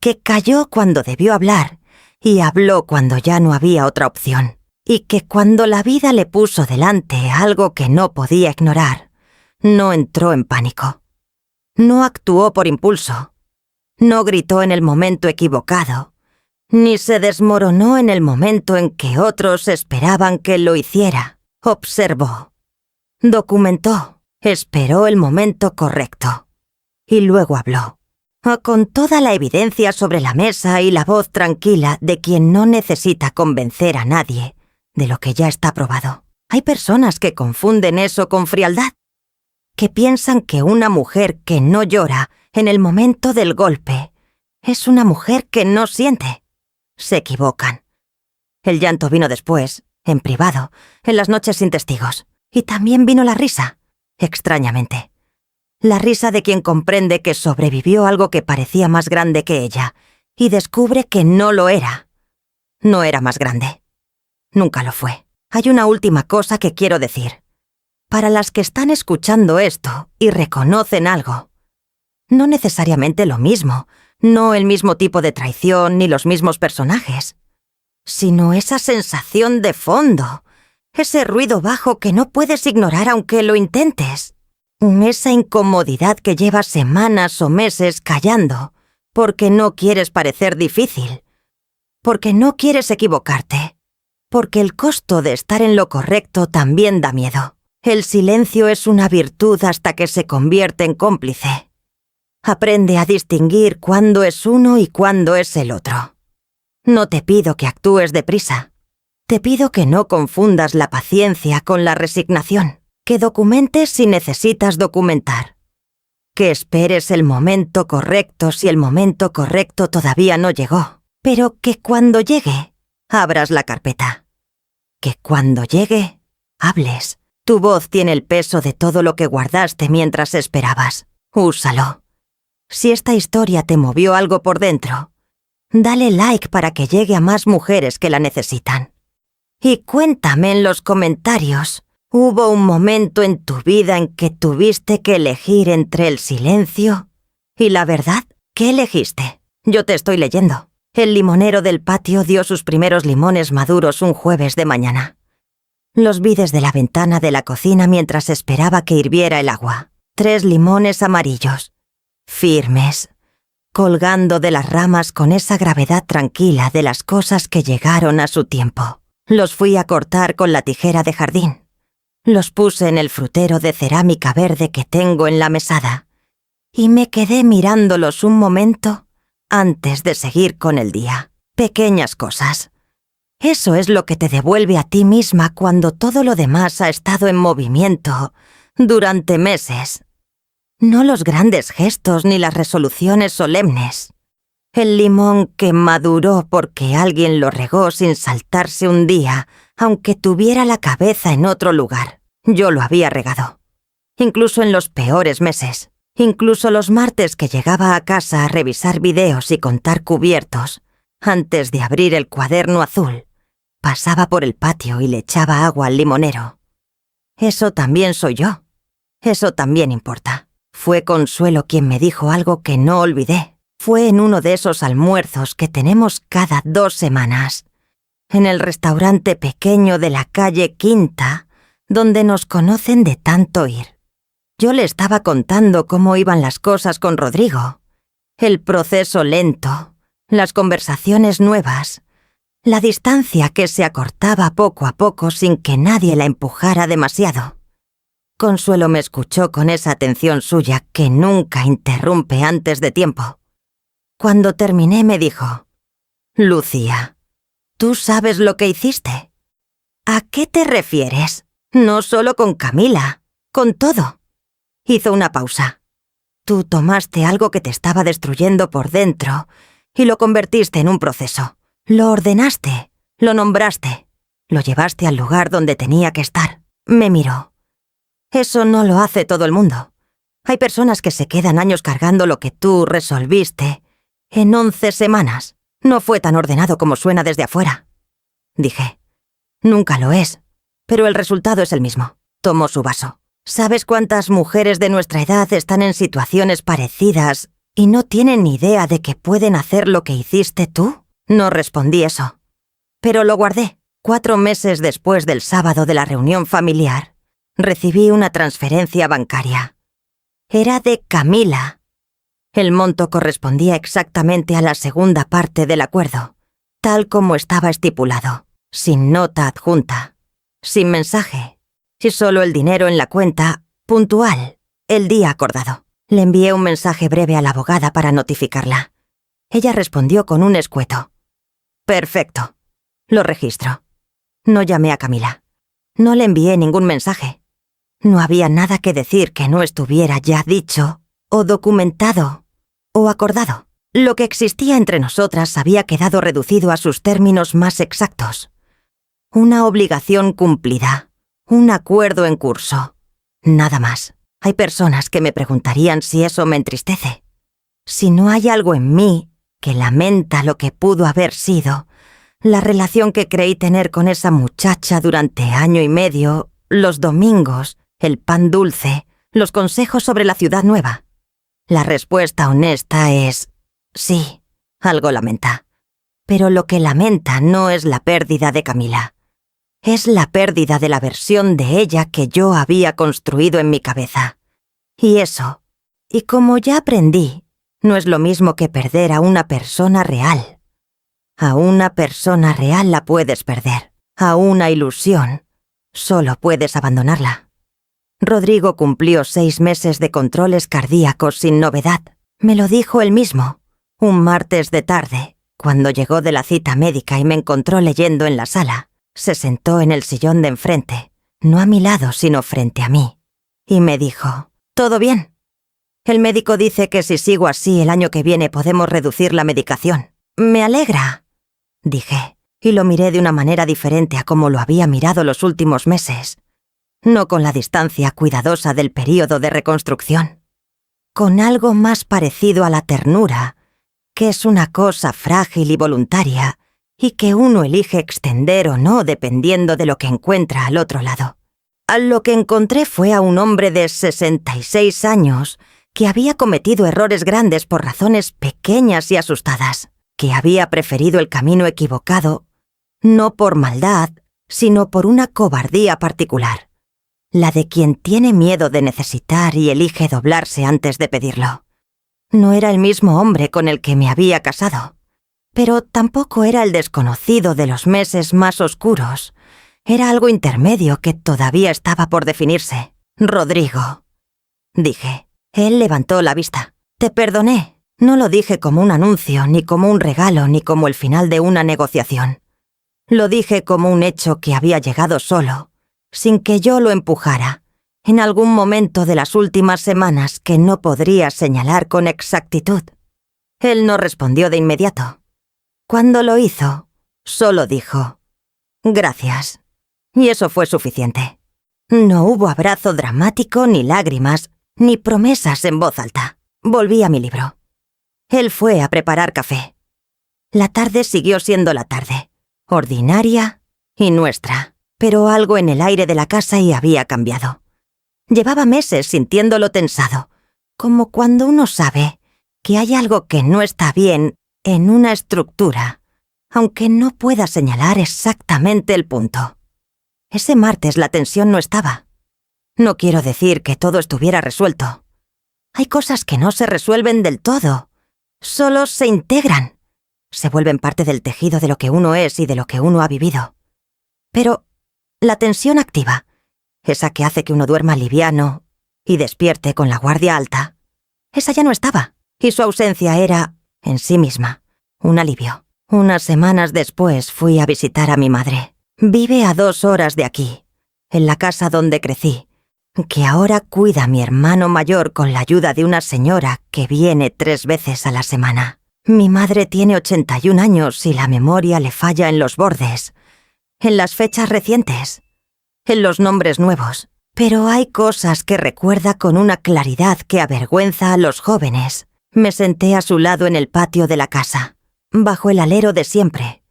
que calló cuando debió hablar y habló cuando ya no había otra opción, y que cuando la vida le puso delante algo que no podía ignorar, no entró en pánico. No actuó por impulso. No gritó en el momento equivocado, ni se desmoronó en el momento en que otros esperaban que lo hiciera. Observó, documentó, esperó el momento correcto y luego habló, con toda la evidencia sobre la mesa y la voz tranquila de quien no necesita convencer a nadie de lo que ya está probado. Hay personas que confunden eso con frialdad, que piensan que una mujer que no llora en el momento del golpe es una mujer que no siente. Se equivocan. El llanto vino después, en privado, en las noches sin testigos. Y también vino la risa, extrañamente. La risa de quien comprende que sobrevivió algo que parecía más grande que ella y descubre que no lo era. No era más grande. Nunca lo fue. Hay una última cosa que quiero decir. Para las que están escuchando esto y reconocen algo, no necesariamente lo mismo, no el mismo tipo de traición ni los mismos personajes, sino esa sensación de fondo, ese ruido bajo que no puedes ignorar aunque lo intentes, esa incomodidad que llevas semanas o meses callando porque no quieres parecer difícil, porque no quieres equivocarte, porque el costo de estar en lo correcto también da miedo. El silencio es una virtud hasta que se convierte en cómplice. Aprende a distinguir cuándo es uno y cuándo es el otro. No te pido que actúes deprisa. Te pido que no confundas la paciencia con la resignación, que documentes si necesitas documentar, que esperes el momento correcto si el momento correcto todavía no llegó, pero que cuando llegue, abras la carpeta. Que cuando llegue, hables. Tu voz tiene el peso de todo lo que guardaste mientras esperabas. Úsalo. Si esta historia te movió algo por dentro, dale like para que llegue a más mujeres que la necesitan. Y cuéntame en los comentarios, ¿hubo un momento en tu vida en que tuviste que elegir entre el silencio y la verdad? ¿Qué elegiste? Yo te estoy leyendo. El limonero del patio dio sus primeros limones maduros un jueves de mañana. Los vi desde la ventana de la cocina mientras esperaba que hirviera el agua. 3 limones amarillos, firmes, colgando de las ramas con esa gravedad tranquila de las cosas que llegaron a su tiempo. Los fui a cortar con la tijera de jardín. Los puse en el frutero de cerámica verde que tengo en la mesada y me quedé mirándolos un momento antes de seguir con el día. Pequeñas cosas. Eso es lo que te devuelve a ti misma cuando todo lo demás ha estado en movimiento durante meses. No los grandes gestos ni las resoluciones solemnes. El limón que maduró porque alguien lo regó sin saltarse un día, aunque tuviera la cabeza en otro lugar. Yo lo había regado. Incluso en los peores meses. Incluso los martes que llegaba a casa a revisar videos y contar cubiertos, antes de abrir el cuaderno azul, pasaba por el patio y le echaba agua al limonero. Eso también soy yo. Eso también importa. Fue Consuelo quien me dijo algo que no olvidé. Fue en uno de esos almuerzos que tenemos cada 2 semanas, en el restaurante pequeño de la calle Quinta, donde nos conocen de tanto ir. Yo le estaba contando cómo iban las cosas con Rodrigo, el proceso lento, las conversaciones nuevas, la distancia que se acortaba poco a poco sin que nadie la empujara demasiado. Consuelo me escuchó con esa atención suya que nunca interrumpe antes de tiempo. Cuando terminé me dijo: «Lucía, ¿tú sabes lo que hiciste?» «¿A qué te refieres? No solo con Camila, con todo». Hizo una pausa. «Tú tomaste algo que te estaba destruyendo por dentro y lo convertiste en un proceso. Lo ordenaste, lo nombraste, lo llevaste al lugar donde tenía que estar». Me miró. «Eso no lo hace todo el mundo. Hay personas que se quedan años cargando lo que tú resolviste en 11 semanas. No fue tan ordenado como suena desde afuera». Dije: «Nunca lo es, pero el resultado es el mismo». Tomó su vaso. «¿Sabes cuántas mujeres de nuestra edad están en situaciones parecidas y no tienen ni idea de que pueden hacer lo que hiciste tú?» No respondí eso, pero lo guardé. 4 meses después del sábado de la reunión familiar, recibí una transferencia bancaria. Era de Camila. El monto correspondía exactamente a la segunda parte del acuerdo, tal como estaba estipulado, sin nota adjunta, sin mensaje, y solo el dinero en la cuenta, puntual, el día acordado. Le envié un mensaje breve a la abogada para notificarla. Ella respondió con un escueto: «Perfecto, lo registro». No llamé a Camila. No le envié ningún mensaje. No había nada que decir que no estuviera ya dicho, o documentado, o acordado. Lo que existía entre nosotras había quedado reducido a sus términos más exactos. Una obligación cumplida, un acuerdo en curso. Nada más. Hay personas que me preguntarían si eso me entristece. Si no hay algo en mí que lamenta lo que pudo haber sido, la relación que creí tener con esa muchacha durante 1 año y medio, los domingos, el pan dulce, los consejos sobre la ciudad nueva. La respuesta honesta es: sí, algo lamenta. Pero lo que lamenta no es la pérdida de Camila. Es la pérdida de la versión de ella que yo había construido en mi cabeza. Y eso, y como ya aprendí, no es lo mismo que perder a una persona real. A una persona real la puedes perder. A una ilusión, solo puedes abandonarla. Rodrigo cumplió 6 meses de controles cardíacos sin novedad. Me lo dijo él mismo, un martes de tarde, cuando llegó de la cita médica y me encontró leyendo en la sala. Se sentó en el sillón de enfrente, no a mi lado, sino frente a mí, y me dijo: «¿Todo bien? El médico dice que si sigo así el año que viene podemos reducir la medicación». «Me alegra», dije, y lo miré de una manera diferente a como lo había mirado los últimos meses. No con la distancia cuidadosa del período de reconstrucción. Con algo más parecido a la ternura, que es una cosa frágil y voluntaria, y que uno elige extender o no dependiendo de lo que encuentra al otro lado. Lo que encontré fue a un hombre de 66 años que había cometido errores grandes por razones pequeñas y asustadas, que había preferido el camino equivocado, no por maldad, sino por una cobardía particular, la de quien tiene miedo de necesitar y elige doblarse antes de pedirlo. No era el mismo hombre con el que me había casado, pero tampoco era el desconocido de los meses más oscuros. Era algo intermedio que todavía estaba por definirse. «Rodrigo», dije. Él levantó la vista. «Te perdoné». No lo dije como un anuncio, ni como un regalo, ni como el final de una negociación. Lo dije como un hecho que había llegado solo, sin que yo lo empujara, en algún momento de las últimas semanas que no podría señalar con exactitud. Él no respondió de inmediato. Cuando lo hizo, solo dijo: «Gracias». Y eso fue suficiente. No hubo abrazo dramático, ni lágrimas, ni promesas en voz alta. Volví a mi libro. Él fue a preparar café. La tarde siguió siendo la tarde, ordinaria y nuestra, pero algo en el aire de la casa y había cambiado. Llevaba meses sintiéndolo tensado, como cuando uno sabe que hay algo que no está bien en una estructura, aunque no pueda señalar exactamente el punto. Ese martes la tensión no estaba. No quiero decir que todo estuviera resuelto. Hay cosas que no se resuelven del todo. Solo se integran. Se vuelven parte del tejido de lo que uno es y de lo que uno ha vivido. Pero la tensión activa, esa que hace que uno duerma liviano y despierte con la guardia alta, esa ya no estaba, y su ausencia era en sí misma, un alivio. Unas semanas después fui a visitar a mi madre. Vive a 2 horas de aquí, en la casa donde crecí, que ahora cuida a mi hermano mayor con la ayuda de una señora que viene 3 veces a la semana. Mi madre tiene 81 años y la memoria le falla en los bordes, en las fechas recientes, en los nombres nuevos. Pero hay cosas que recuerda con una claridad que avergüenza a los jóvenes. Me senté a su lado en el patio de la casa, bajo el alero de siempre,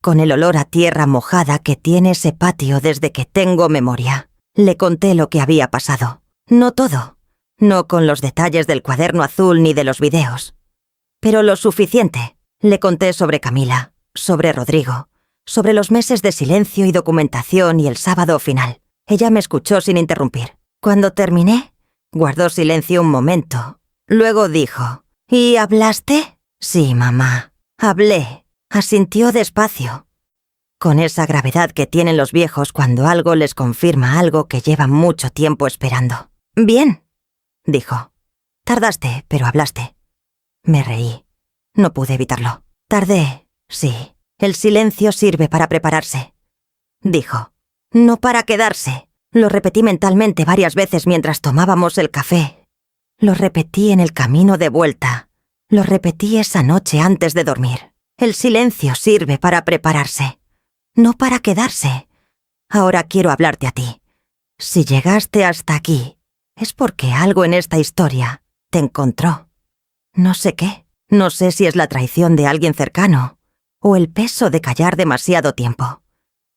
con el olor a tierra mojada que tiene ese patio desde que tengo memoria. Le conté lo que había pasado. No todo, no con los detalles del cuaderno azul ni de los videos, pero lo suficiente. Le conté sobre Camila, sobre Rodrigo, sobre los meses de silencio y documentación y el sábado final. Ella me escuchó sin interrumpir. Cuando terminé, guardó silencio un momento. Luego dijo, ¿y hablaste? Sí, mamá, hablé. Asintió despacio, con esa gravedad que tienen los viejos cuando algo les confirma algo que llevan mucho tiempo esperando. Bien, dijo. Tardaste, pero hablaste. Me reí. No pude evitarlo. Tardé, sí. El silencio sirve para prepararse, dijo. No para quedarse. Lo repetí mentalmente varias veces mientras tomábamos el café. Lo repetí en el camino de vuelta. Lo repetí esa noche antes de dormir. El silencio sirve para prepararse, no para quedarse. Ahora quiero hablarte a ti. Si llegaste hasta aquí, es porque algo en esta historia te encontró. No sé qué. No sé si es la traición de alguien cercano, o el peso de callar demasiado tiempo,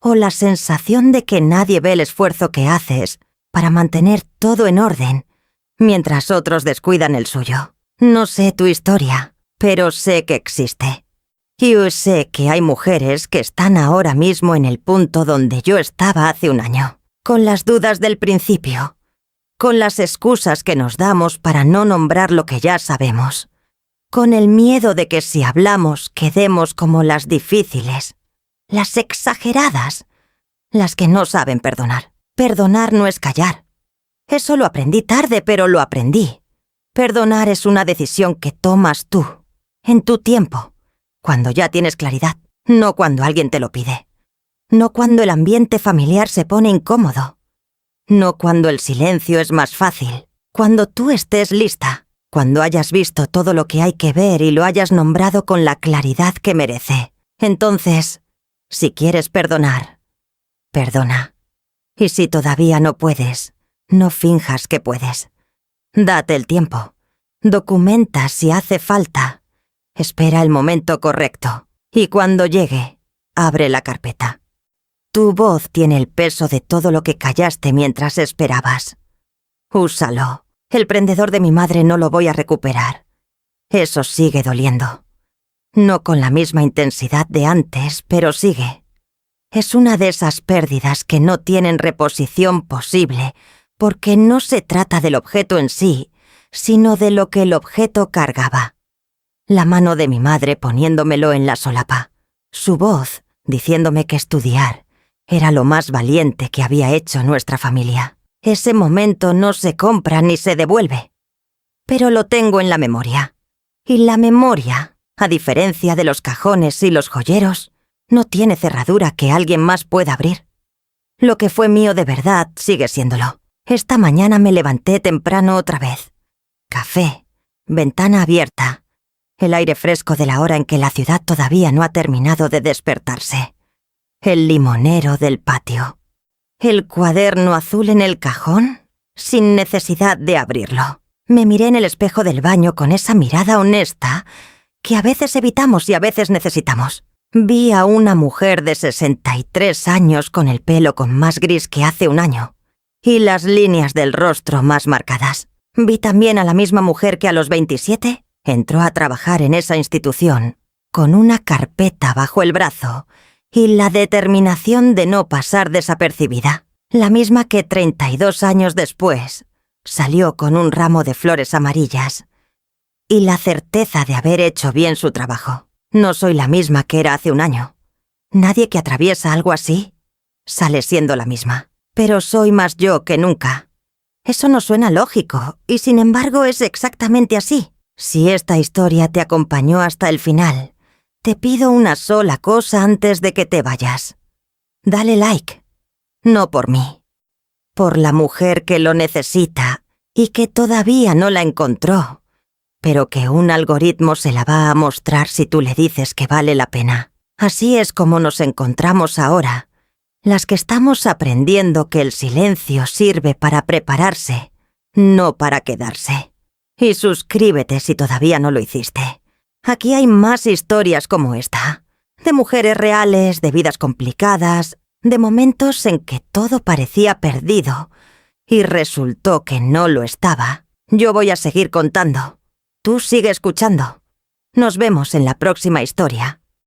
o la sensación de que nadie ve el esfuerzo que haces para mantener todo en orden, mientras otros descuidan el suyo. No sé tu historia, pero sé que existe. Y sé que hay mujeres que están ahora mismo en el punto donde yo estaba hace un año, con las dudas del principio, con las excusas que nos damos para no nombrar lo que ya sabemos, con el miedo de que si hablamos quedemos como las difíciles, las exageradas, las que no saben perdonar. Perdonar no es callar. Eso lo aprendí tarde, pero lo aprendí. Perdonar es una decisión que tomas tú, en tu tiempo, cuando ya tienes claridad, no cuando alguien te lo pide. No cuando el ambiente familiar se pone incómodo. No cuando el silencio es más fácil. Cuando tú estés lista. Cuando hayas visto todo lo que hay que ver y lo hayas nombrado con la claridad que merece. Entonces, si quieres perdonar, perdona. Y si todavía no puedes, no finjas que puedes. Date el tiempo. Documenta si hace falta. Espera el momento correcto. Y cuando llegue, abre la carpeta. Tu voz tiene el peso de todo lo que callaste mientras esperabas. Úsalo. El prendedor de mi madre no lo voy a recuperar. Eso sigue doliendo. No con la misma intensidad de antes, pero sigue. Es una de esas pérdidas que no tienen reposición posible, porque no se trata del objeto en sí, sino de lo que el objeto cargaba. La mano de mi madre poniéndomelo en la solapa. Su voz diciéndome que estudiar era lo más valiente que había hecho nuestra familia. Ese momento no se compra ni se devuelve. Pero lo tengo en la memoria. Y la memoria, a diferencia de los cajones y los joyeros, no tiene cerradura que alguien más pueda abrir. Lo que fue mío de verdad sigue siéndolo. Esta mañana me levanté temprano otra vez. Café, ventana abierta, el aire fresco de la hora en que la ciudad todavía no ha terminado de despertarse. El limonero del patio. El cuaderno azul en el cajón, sin necesidad de abrirlo. Me miré en el espejo del baño con esa mirada honesta que a veces evitamos y a veces necesitamos. Vi a una mujer de 63 años con el pelo con más gris que hace un año y las líneas del rostro más marcadas. Vi también a la misma mujer que a los 27 entró a trabajar en esa institución con una carpeta bajo el brazo y la determinación de no pasar desapercibida. La misma que 32 años después salió con un ramo de flores amarillas y la certeza de haber hecho bien su trabajo. No soy la misma que era hace un año. Nadie que atraviesa algo así sale siendo la misma. Pero soy más yo que nunca. Eso no suena lógico, y sin embargo es exactamente así. Si esta historia te acompañó hasta el final, te pido una sola cosa antes de que te vayas. Dale like. No por mí. Por la mujer que lo necesita y que todavía no la encontró, pero que un algoritmo se la va a mostrar si tú le dices que vale la pena. Así es como nos encontramos ahora, las que estamos aprendiendo que el silencio sirve para prepararse, no para quedarse. Y suscríbete si todavía no lo hiciste. Aquí hay más historias como esta, de mujeres reales, de vidas complicadas, de momentos en que todo parecía perdido y resultó que no lo estaba. Yo voy a seguir contando. Tú sigue escuchando. Nos vemos en la próxima historia.